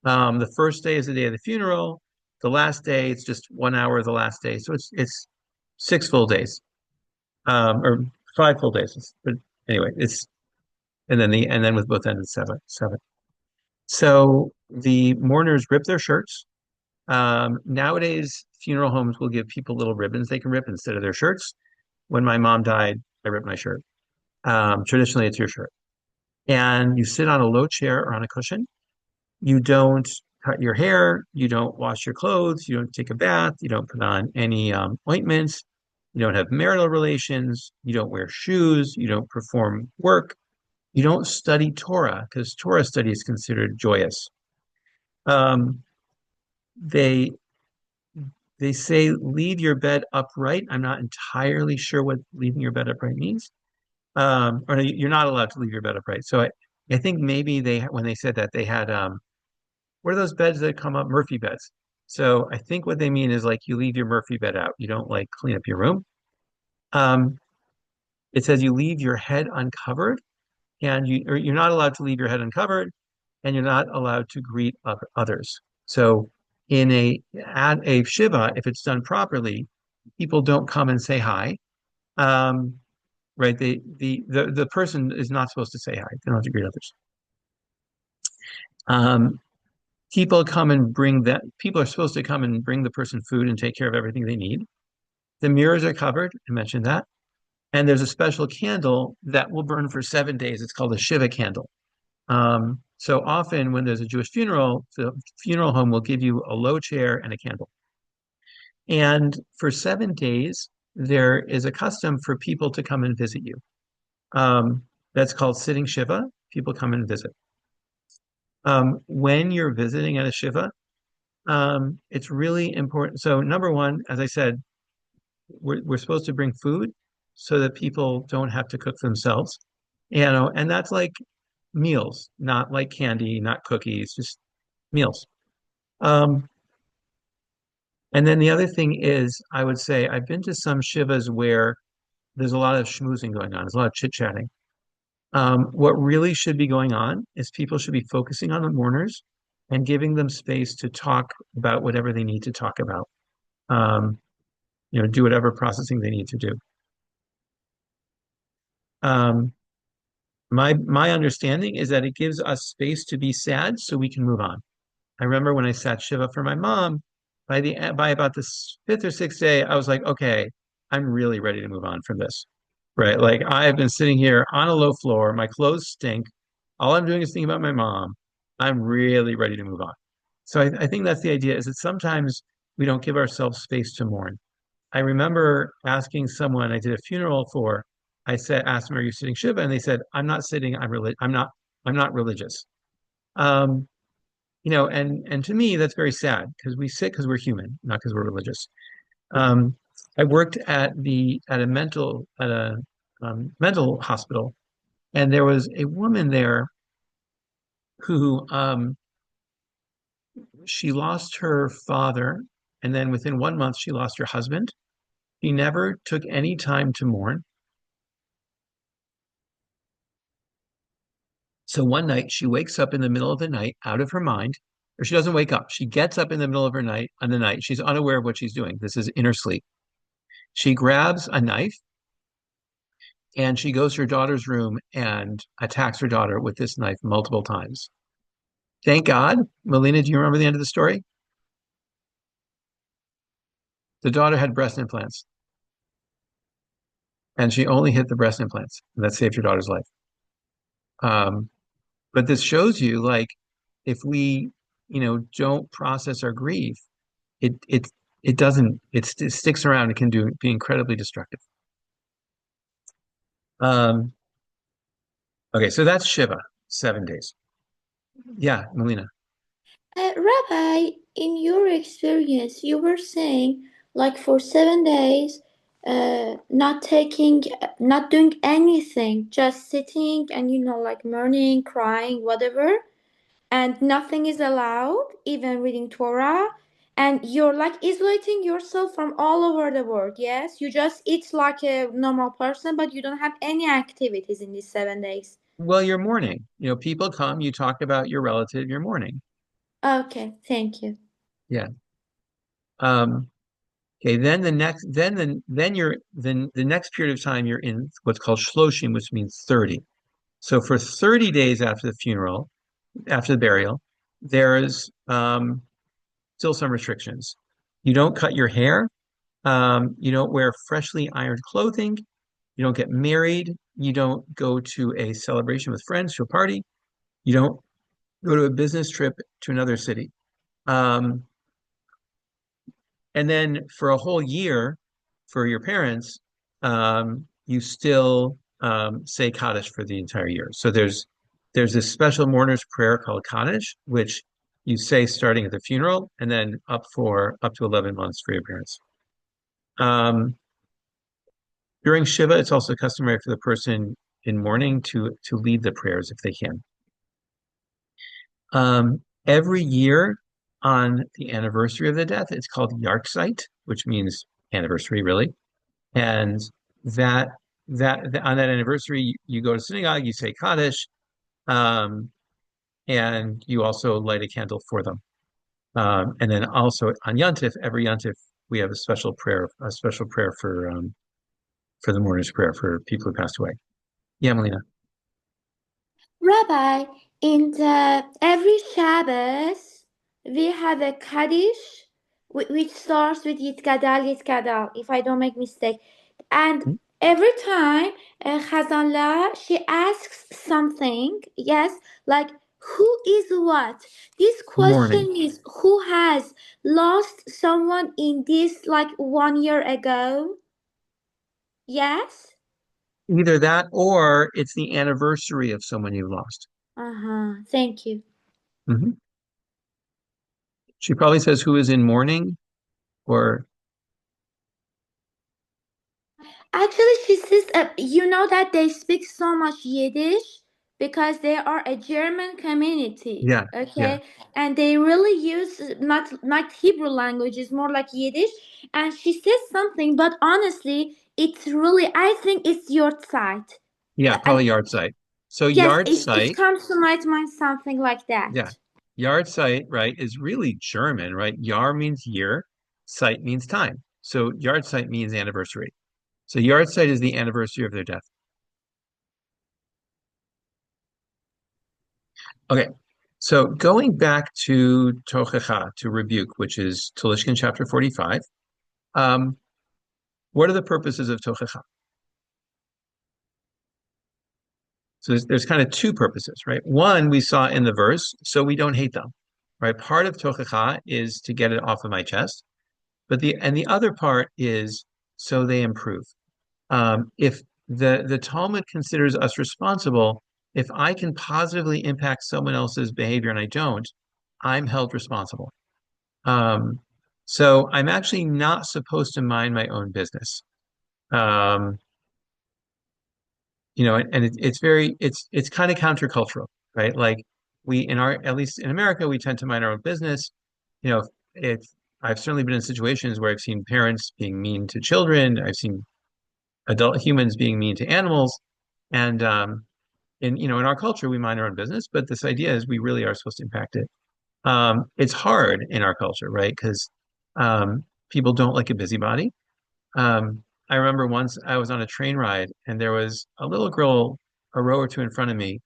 The first day is the day of the funeral. The last day, it's just 1 hour of the last day. So it's 6 full days, or 5 full days. But anyway, and then with both ends, 7. So the mourners rip their shirts. Nowadays, funeral homes will give people little ribbons they can rip instead of their shirts. When my mom died, I ripped my shirt. Traditionally, it's your shirt. And you sit on a low chair or on a cushion. You don't cut your hair. You don't wash your clothes. You don't take a bath. You don't put on any ointments. You don't have marital relations. You don't wear shoes. You don't perform work. You don't study Torah because Torah study is considered joyous. Um, they they say leave your bed upright. I'm not entirely sure what leaving your bed upright means. Or no, you're not allowed to leave your bed upright. So I think maybe when they said that they had what are those beds that come up? Murphy beds. So I think what they mean is like you leave your Murphy bed out. You don't like clean up your room. Um, it says you leave your head uncovered, and you're not allowed to leave your head uncovered, and you're not allowed to greet others. So at a shiva, if it's done properly, people don't come and say hi. Um, right? The person is not supposed to say hi. They don't have to greet others. People come and bring that. People are supposed to come and bring the person food and take care of everything they need. The mirrors are covered. I mentioned that. And there's a special candle that will burn for 7 days. It's called a Shiva candle. So often when there's a Jewish funeral, the funeral home will give you a low chair and a candle. And for 7 days, there is a custom for people to come and visit you. That's called sitting Shiva. People come and visit. When you're visiting at a Shiva, it's really important. So number one, as I said, we're supposed to bring food so that people don't have to cook themselves. And that's like meals, not like candy, not cookies, just meals. And then the other thing is, I would say I've been to some Shivas where there's a lot of schmoozing going on. There's a lot of chit-chatting. What really should be going on is people should be focusing on the mourners and giving them space to talk about whatever they need to talk about. Do whatever processing they need to do. My understanding is that it gives us space to be sad so we can move on. I remember when I sat Shiva for my mom, by about the 5th or 6th day, I was like, okay, I'm really ready to move on from this. Right? Like I have been sitting here on a low floor, my clothes stink. All I'm doing is thinking about my mom. I'm really ready to move on. So I think that's the idea, is that sometimes we don't give ourselves space to mourn. I remember asking someone I did a funeral for, asked them, are you sitting Shiva? And they said, I'm not sitting, I'm not religious. Um, and to me that's very sad because we sit because we're human, not because we're religious. Um, I worked at a mental hospital, and there was a woman there who she lost her father, and then within 1 month she lost her husband. She never took any time to mourn. So one night she wakes up in the middle of the night out of her mind, or she doesn't wake up. She gets up in the middle of her night on the night. She's unaware of what she's doing. This is inner sleep. She grabs a knife and she goes to her daughter's room and attacks her daughter with this knife multiple times. Thank God. Melina, do you remember the end of the story? The daughter had breast implants and she only hit the breast implants, and that saved her daughter's life. Um, but this shows you, like, if we, don't process our grief, it it it doesn't it sticks around. It can be incredibly destructive. Um, okay, so that's Shiva, 7 days. Yeah, Melina. Rabbi, in your experience, you were saying like for 7 days, not doing anything, just sitting and like mourning, crying, whatever, and nothing is allowed, even reading Torah, and you're like isolating yourself from all over the world. Yes, you just eat like a normal person, but you don't have any activities in these 7 days. Well, you're mourning. People come, you talk about your relative, you're mourning. Okay, thank you. Yeah. Um, okay, then the next period of time you're in what's called shloshim, which means 30. So for 30 days after the funeral, after the burial, there's still some restrictions. You don't cut your hair. You don't wear freshly ironed clothing. You don't get married. You don't go to a celebration with friends, to a party. You don't go to a business trip to another city. Um, and then for a whole year, for your parents, you still say Kaddish for the entire year. So there's this special mourner's prayer called Kaddish, which you say starting at the funeral and then up to 11 months for your parents. Um, during Shiva, it's also customary for the person in mourning to lead the prayers if they can. Every year on the anniversary of the death, it's called Yartzeit, which means anniversary, really. And that on that anniversary, you go to synagogue, you say Kaddish, um, and you also light a candle for them. And then also on Yontif, every Yontif, we have a special prayer for the mourner's prayer for people who passed away. Yeah, Melina. Rabbi, in the every Shabbos, we have a Kaddish which starts with Yitgadal, Yitgadal, if I don't make mistake. And Hmm? every time Chazanlah, she asks something, yes, like who is what? This Mourning. question is who has lost someone in this like 1 year ago? Yes? Either that or it's the anniversary of someone you lost. Uh-huh. Thank you. Hmm. She probably says who is in mourning, or Actually, she says, you know that they speak so much Yiddish because they are a German community, yeah, yeah, okay? And they really use not Hebrew language, it's more like Yiddish. And she says something, but honestly, it's really, I think it's your side. yeah, I, probably yard site. So yes, yard it site, comes to my mind something like yeah, that. yard site, right, is really German, right? Jahr means year, site means time. So yard site means anniversary. So yard site is the anniversary of their death. Okay. So going back to Tochecha, to rebuke, which is Tolishkin chapter 45, um, what are the purposes of Tochecha? So there's kind of two purposes, right? One we saw in the verse, so we don't hate them, right? Part of Tochecha is to get it off of my chest, but the other part is so they improve. If the Talmud considers us responsible, if I can positively impact someone else's behavior and I don't, I'm held responsible. Um, so I'm actually not supposed to mind my own business. Um, and it's kind of countercultural, right? Like at least in America, we tend to mind our own business. You know, if I've certainly been in situations where I've seen parents being mean to children, I've seen adult humans being mean to animals, and in our culture, we mind our own business, but this idea is we really are supposed to impact it. It's hard in our culture, right? Because people don't like a busybody. I remember once I was on a train ride and there was a little girl a row or two in front of me,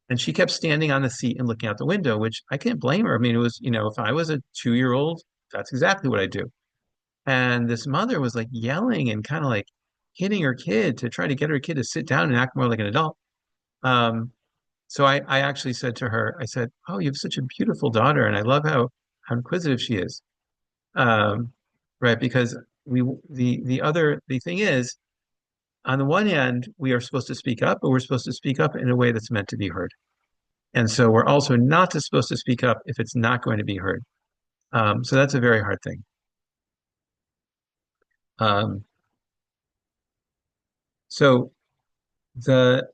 and she kept standing on the seat and looking out the window, which I can't blame her. I mean, it was, if I was a 2-year old, that's exactly what I do. And this mother was like yelling and kind of like hitting her kid to try to get her kid to sit down and act more like an adult. Um, so I actually said to her, I said, "Oh, you have such a beautiful daughter, and I love how inquisitive she is." Um, right? Because the thing is, on the one hand, we are supposed to speak up, but we're supposed to speak up in a way that's meant to be heard. And so we're also not supposed to speak up if it's not going to be heard. So that's a very hard thing. Um, so the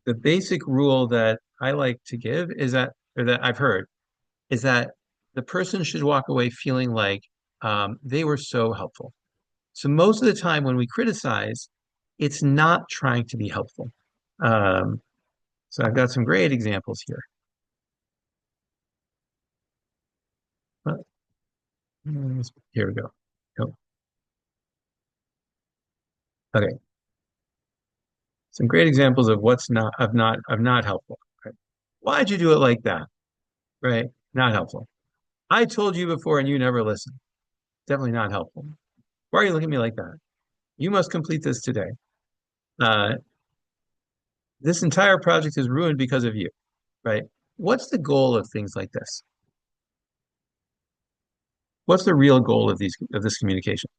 the basic rule that I like to give is that, or that I've heard, is that the person should walk away feeling like they were so helpful. So most of the time when we criticize, it's not trying to be helpful. Um, so I've got some great examples here. Here we go. Oh, okay. Some great examples of what's not helpful. Right? Why'd you do it like that? Right? Not helpful. I told you before and you never listened. Definitely not helpful. Why are you looking at me like that? You must complete this today. Uh, this entire project is ruined because of you, right? What's the goal of things like this? What's the real goal of this communication?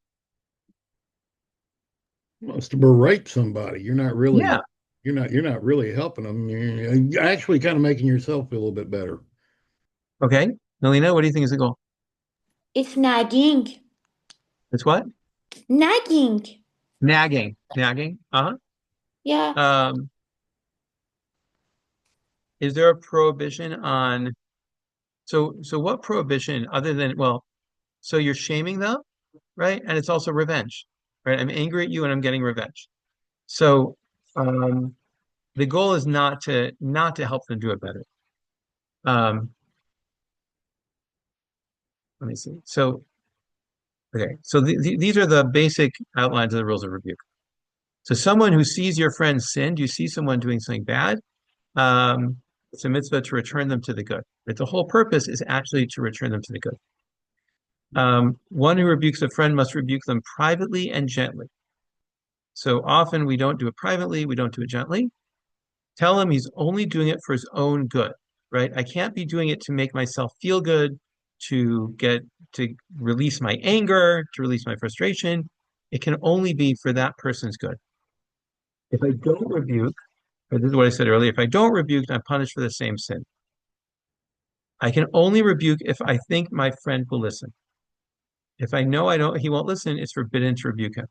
Wants to berate somebody. Yeah. You're not really helping them. You're actually kind of making yourself feel a little bit better. Okay. Melina, what do you think is the goal? It's nagging. It's what? Nagging. Nagging. Nagging. Uh-huh. Yeah. Is there a prohibition on so what prohibition other than so you're shaming them, right? And it's also revenge, right? I'm angry at you and I'm getting revenge. So um the goal is not to help them do it better. Um let me see. So okay, so these are the basic outlines of the rules of rebuke. So someone who sees your friend sinned, you see someone doing something bad, um, it's a mitzvah to return them to the good. But the whole purpose is actually to return them to the good. One who rebukes a friend must rebuke them privately and gently. So often we don't do it privately, we don't do it gently. Tell him he's only doing it for his own good, right? I can't be doing it to make myself feel good, to release my anger, to release my frustration. It can only be for that person's good. If I don't rebuke, or this is what I said earlier, if I don't rebuke, I'm punished for the same sin. I can only rebuke if I think my friend will listen. If I know he won't listen, it's forbidden to rebuke him,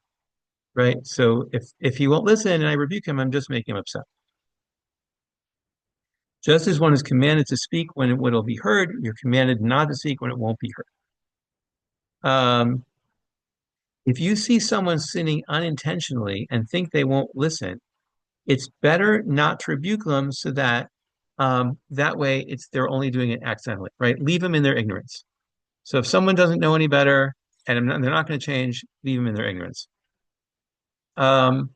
right? So if he won't listen and I rebuke him, I'm just making him upset. Just as one is commanded to speak when it will be heard, you're commanded not to speak when it won't be heard. If you see someone sinning unintentionally and think they won't listen, it's better not to rebuke them so that that way they're only doing it accidentally, right? Leave them in their ignorance. So if someone doesn't know any better and they're not going to change, leave them in their ignorance. I'm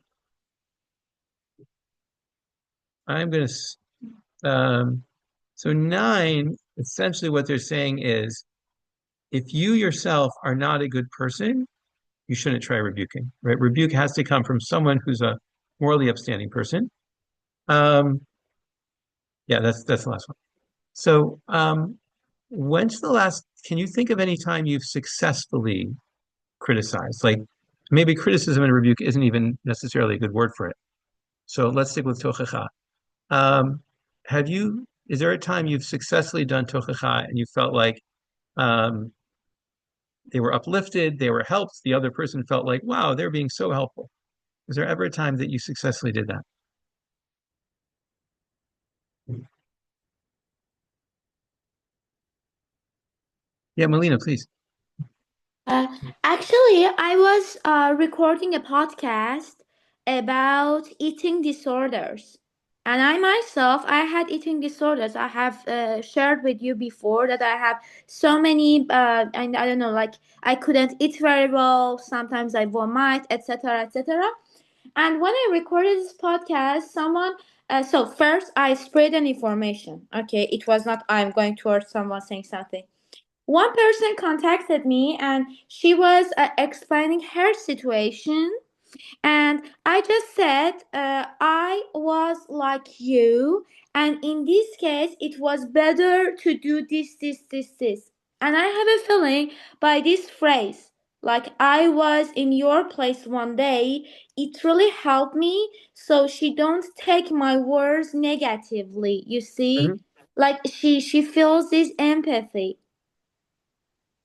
going to, so 9, essentially what they're saying is, if you yourself are not a good person, you shouldn't try rebuking, right? Rebuke has to come from someone who's a morally upstanding person. Um, yeah, that's the last one. So, can you think of any time you've successfully criticized? Like maybe criticism and rebuke isn't even necessarily a good word for it. So let's stick with tochacha. Um, have you Is there a time you've successfully done tochacha and you felt like um, they were uplifted, they were helped, the other person felt like, wow, they're being so helpful? Is there ever a time that you successfully did that? Yeah, Melina, please. Uh, Actually, I was recording a podcast about eating disorders. And I myself, I had eating disorders. I have shared with you before that I have so many, and I don't know, like I couldn't eat very well. Sometimes I vomit, etc., etc. And when I recorded this podcast, so first I spread an information. Okay, it was not I'm going towards someone saying something. One person contacted me and she was explaining her situation, and I just said I was like you, and in this case it was better to do this, and I have a feeling by this phrase, like I was in your place one day, it really helped me, so she don't take my words negatively, you see, Mhm. like she feels this empathy.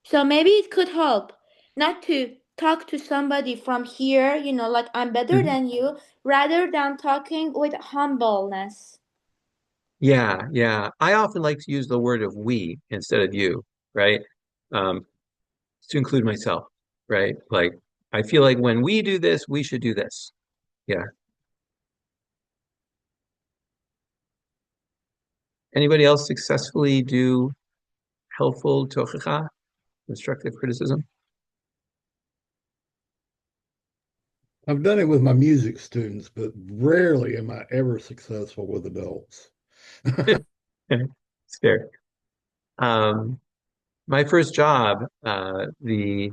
So maybe it could help not to talk to somebody from here, like I'm better Mhm. than you, rather than talking with humbleness. Yeah, yeah. I often like to use the word of we instead of you, right? Um, to include myself, right? Like, I feel like when we do this, we should do this. Yeah. Anybody else successfully do helpful tochacha, constructive criticism? I've done it with my music students, but rarely am I ever successful with adults. It's fair. Um, my first job, the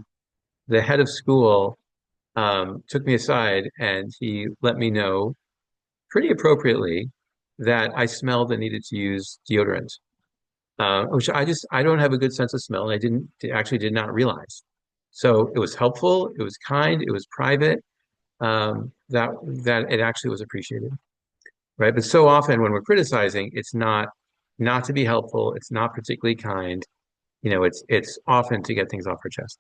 head of school took me aside and he let me know pretty appropriately that I smelled and needed to use deodorant, which I don't have a good sense of smell, and I didn't actually did not realize. So it was helpful, it was kind, it was private. That it actually was appreciated, right? But so often when we're criticizing, it's not to be helpful, it's not particularly kind. It's often to get things off our chest.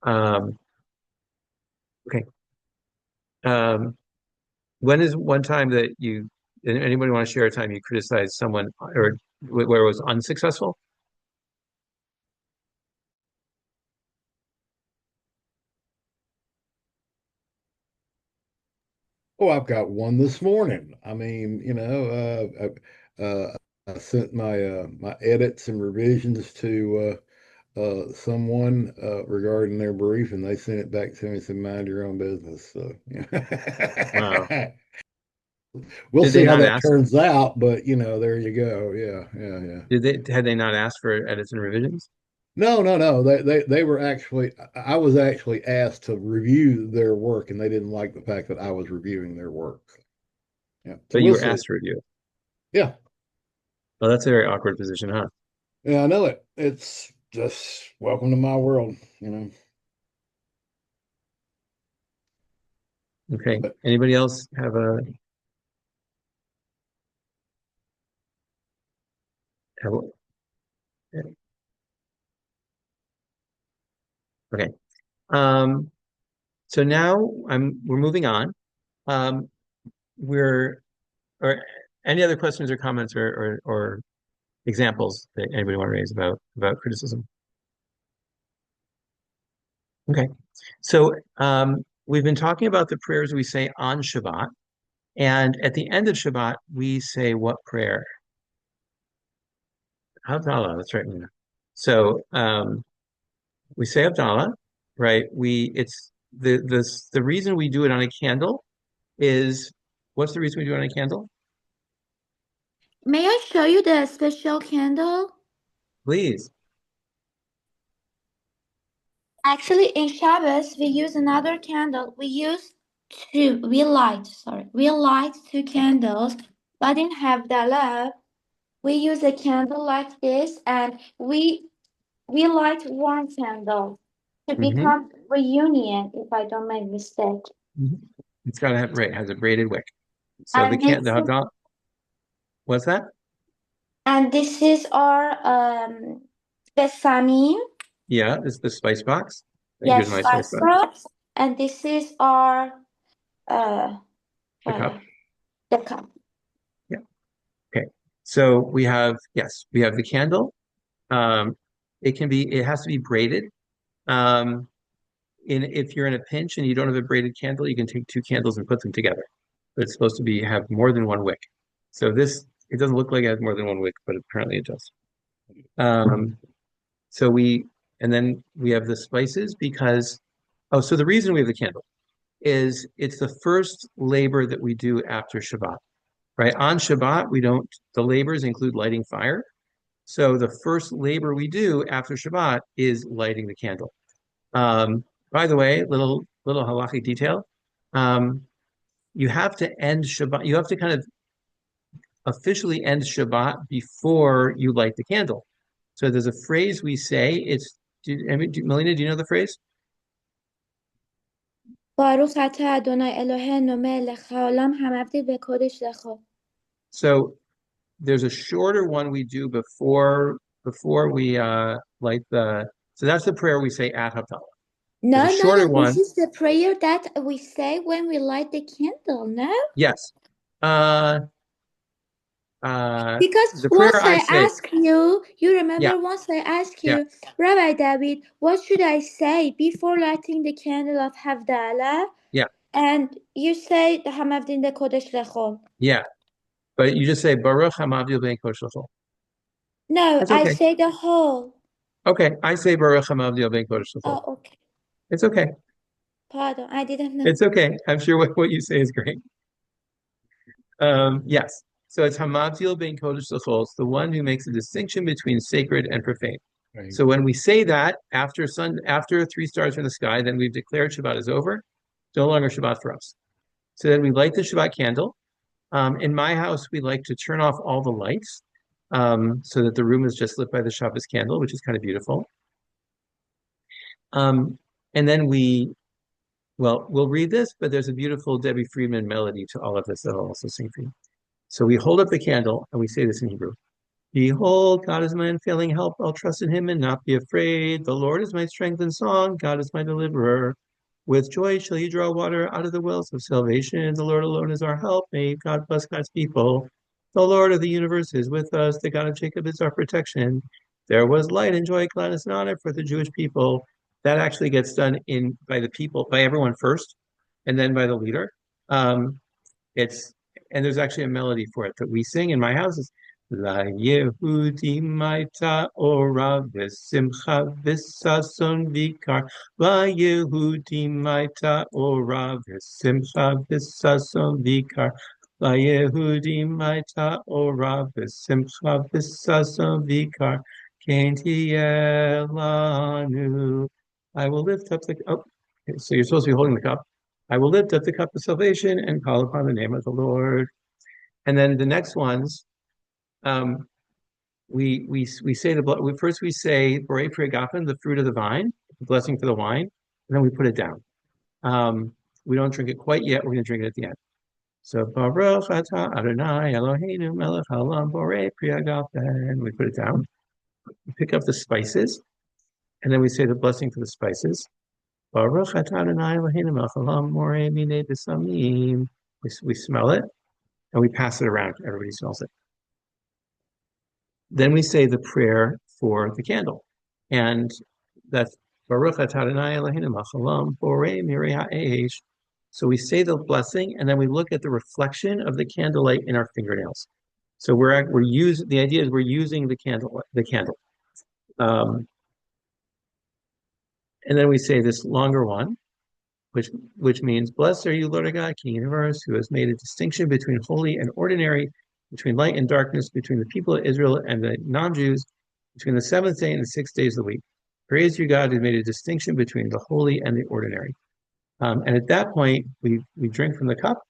Um, okay. Um, when is one time that anybody want to share a time you criticized someone or where it was unsuccessful? Oh, I've got one this morning. I mean, I sent my edits and revisions to someone regarding their brief, and they sent it back to me and said, "Mind your own business." So, Wow. yeah. We'll Did they see how not that ask? turns out, but there you go. Yeah, yeah, yeah. Had they not asked for edits and revisions? No, no, no. They were actually. I was actually asked to review their work, and they didn't like the fact that I was reviewing their work. Yeah, so But you we'll were see. asked to review it. Yeah, Well, that's a very awkward position, huh? yeah, I know it. It's just welcome to my world. Okay. But Anybody else have okay. Um, so now we're moving on. Um, we're or any other questions or comments or examples that anybody want to raise about criticism? Okay. So we've been talking about the prayers we say on Shabbat, and at the end of Shabbat, we say what prayer? Havdalah, that's right, Mina. So we say Havdalah, right? It's the reason we do it on a candle is what's the reason we do it on a candle? May I show you the special candle? Please. Actually, in Shabbos, we use another candle. We light two candles, but in Havdalah, we use a candle like this, and we light one candle to Hmm. become reunion, if I don't make mistake. It's got to have right, has a braided wick. So And the makes Havdalah, what's that? And this is our besamim. Yeah, this is the spice box. Here's Yes, my spice spice box. box. And this is our The uh, cup. the cup. Yeah. Okay. So we have, yes, we have the candle. Um, it has to be braided. Um, if you're in a pinch and you don't have a braided candle, you can take two candles and put them together. But it's supposed to be have more than one wick. So this, it doesn't look like it has more than one wick, but apparently it does. So and then we have the spices because, oh, so the reason we have the candle is it's the first labor that we do after Shabbat, right? On Shabbat, the labors include lighting fire. So the first labor we do after Shabbat is lighting the candle. By the way, little halachic detail. Um, you have to end Shabbat. You have to kind of officially end Shabbat before you light the candle. So there's a phrase we say. Melina, do you know the phrase? Baruch atah Adonai Eloheinu melech haolam hamavdil bekodesh lecho. So there's a shorter one we do before we light the. So that's the prayer we say at Havdalah. No, There's a no, shorter no. one. This is the prayer that we say when we light the candle, no? Yes. Because The prayer once I I say, asked you, you yeah, remember once I asked yeah, you, Rabbi David, what should I say before lighting the candle of Havdalah? yeah, And you say the Hamavdin the Kodesh Lechol. yeah. But you just say Baruch Hamavdil Ben Kodesh L'Chol. No, That's I okay. say the whole. Okay, I say Baruch Hamavdil Ben Kodesh L'Chol. Oh, okay. It's okay. Pardon, I didn't know. It's okay. I'm sure what you say is great. Yes. So it's Hamavdil Ben Kodesh L'Chol. It's the one who makes a distinction between sacred and profane. Right. So when we say that after 3 stars in the sky, then we've declared Shabbat is over. It's no longer Shabbat for us. So then we light the Shabbat candle. In my house, we like to turn off all the lights so that the room is just lit by the Shabbos candle, which is kind of beautiful. And then we'll read this, but there's a beautiful Debbie Friedman melody to all of this that I'll also sing for you. So we hold up the candle and we say this in Hebrew. Behold, God is my unfailing help. I'll trust in him and not be afraid. The Lord is my strength and song. God is my deliverer. With joy shall you draw water out of the wells of salvation. The Lord alone is our help. May God bless God's people. The Lord of the universe is with us. The God of Jacob is our protection. There was light and joy, gladness and honor for the Jewish people. That actually gets done by the people, by everyone first, and then by the leader. It's and there's actually a melody for it that we sing in my house. It's La Yehudim Maita Ora V'Simcha V'Sason Vikar. La Yehudim Maita Ora V'Simcha V'Sason Vikar. La Yehudim Maita Ora V'Simcha V'Sason Vikar. Kain Tiyeh Lanu. I will lift up the oh, okay, so you're supposed to be holding the cup. I will lift up the cup of salvation and call upon the name of the Lord. And then the next ones, we say first we say Borei Pri Agafen, the fruit of the vine, the blessing for the wine, and then we put it down. We don't drink it quite yet. We're going to drink it at the end. So Baruch Atah Adonai Eloheinu Melech Haolam Borei Pri Agafen. We put it down. We pick up the spices, and then we say the blessing for the spices. Baruch Atah Adonai Eloheinu Melech Haolam Borei Minei Besamim. We smell it and we pass it around. Everybody smells it. Then we say the prayer for the candle, and that's Baruch Atah Adonai Eloheinu Melech Haolam Borei Mirei Ha'esh. So we say the blessing, and then we look at the reflection of the candlelight in our fingernails. So the idea is we're using the candle. And then we say this longer one, which means, blessed are you, Lord God, King of the universe, who has made a distinction between holy and ordinary, between light and darkness, between the people of Israel and the non-Jews, between the seventh day and the 6 days of the week. Praise you, God, who made a distinction between the holy and the ordinary. And at that point, we drink from the cup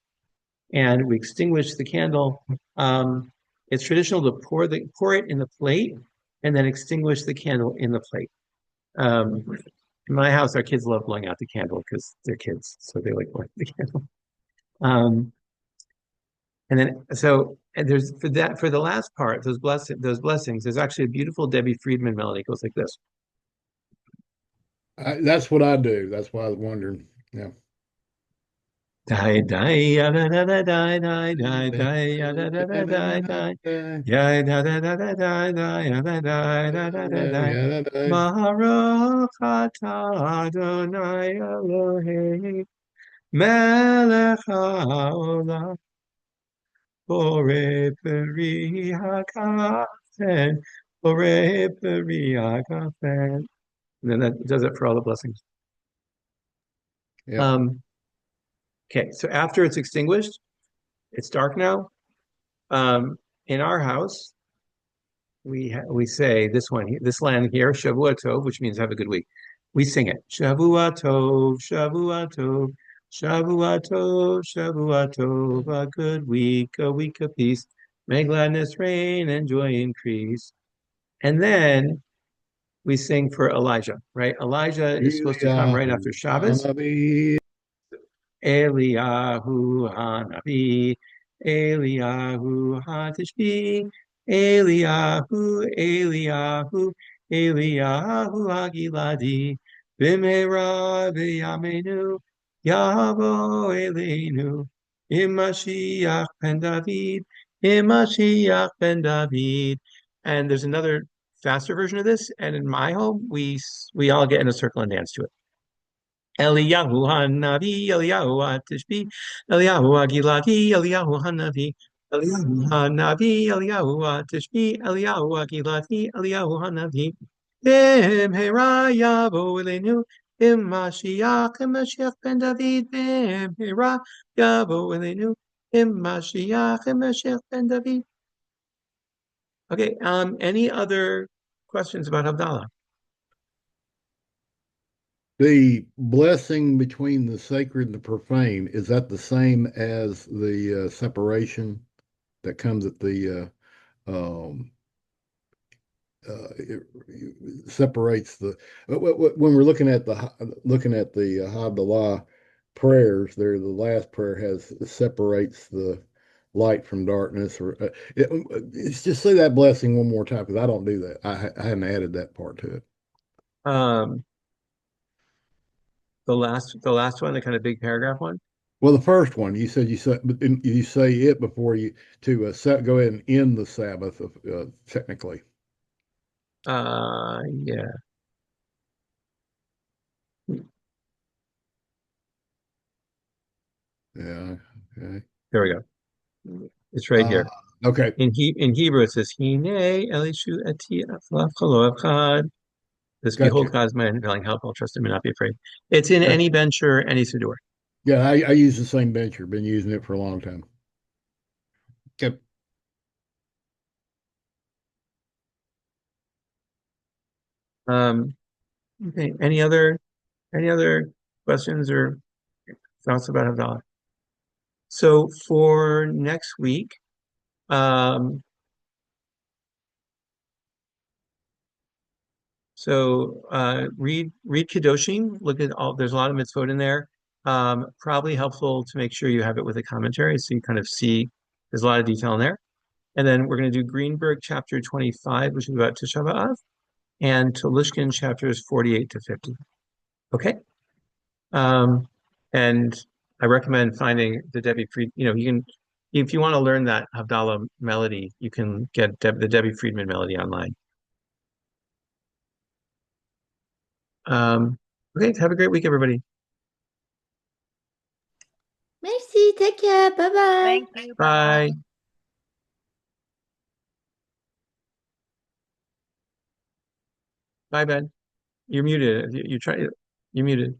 and we extinguish the candle. It's traditional to pour it in the plate and then extinguish the candle in the plate. In my house, our kids love blowing out the candle because they're kids, so they like blowing the candle. And then and there's for the last part, those blessings, there's actually a beautiful Debbie Friedman melody. It goes like this. That's what I do. That's why I was wondering. Yeah. Die die ya da da da die die die die ya da da da die die ya da da da da die die ya da da da da da die Baruch atah Adonai Eloheinu melech haolam borei peri hagafen borei peri hagafen. And then that does it for all the blessings. Yep. Okay, so after it's extinguished, it's dark now. In our house, we say this line here, Shavua Tov, which means have a good week. We sing it. Shavua Tov, Shavua Tov, Shavua Tov, Shavua Tov, a week of peace. May gladness reign and joy increase. And then we sing for Elijah, right? Elijah is supposed to come right after Shabbos. Eliyahu Hanavi, Eliyahu Hatishbi, Eliyahu, Eliyahu Agiladi, Bimera B'Yamenu, Yavo Elenu, Imashiach ben David, Imashiach ben David. And there's another faster version of this, and in my home, we all get in a circle and dance to it. Eliyahu Hanavi, Eliyahu Atishbi, Eliyahu Agiladi, Eliyahu Hanavi, Eliyahu Hanavi, Eliyahu Atishbi, Eliyahu Agiladi, Eliyahu Hanavi. Bimhera Yavo Elenu, Mashiach ben David, Bimhera Yavo Elenu, Mashiach ben David. Okay, any other questions about Havdalah? The blessing between the sacred and the profane, is that the same as the separation that comes at the it separates the when we're looking at the Havdalah prayers there, the last prayer has separates the light from darkness, or it's just say that blessing one more time because I don't do that. I hadn't added that part to it. Um, the last one, the kind of big paragraph one. Well, the first one you said but you say it before you to go ahead and end the Sabbath technically. Yeah. Yeah. Okay. There we go. It's right here. Okay. In Hebrew, it says, Hine Elishu eti aflav chalo echad. This Gotcha. behold God is my unfailing help. I'll trust him and not be afraid. It's in Gotcha. any bencher, any siddur. Yeah, I use the same bencher. Been using it for a long time. Okay. Okay. Any other questions or thoughts about Havdalah? So for next week, read Kedoshim. Look at there's a lot of mitzvot in there. Probably helpful to make sure you have it with a commentary so you kind of see there's a lot of detail in there. And then we're going to do Greenberg chapter 25, which is about Tisha B'Av, and Telushkin chapters 48 to 50. Okay. And I recommend finding the Debbie Fried, you can, if you want to learn that Havdalah melody, you can get the Debbie Friedman melody online. Okay, have a great week, everybody. Merci, take care. Bye bye. Thank you. Bye. Bye, Ben. You're muted. You're muted.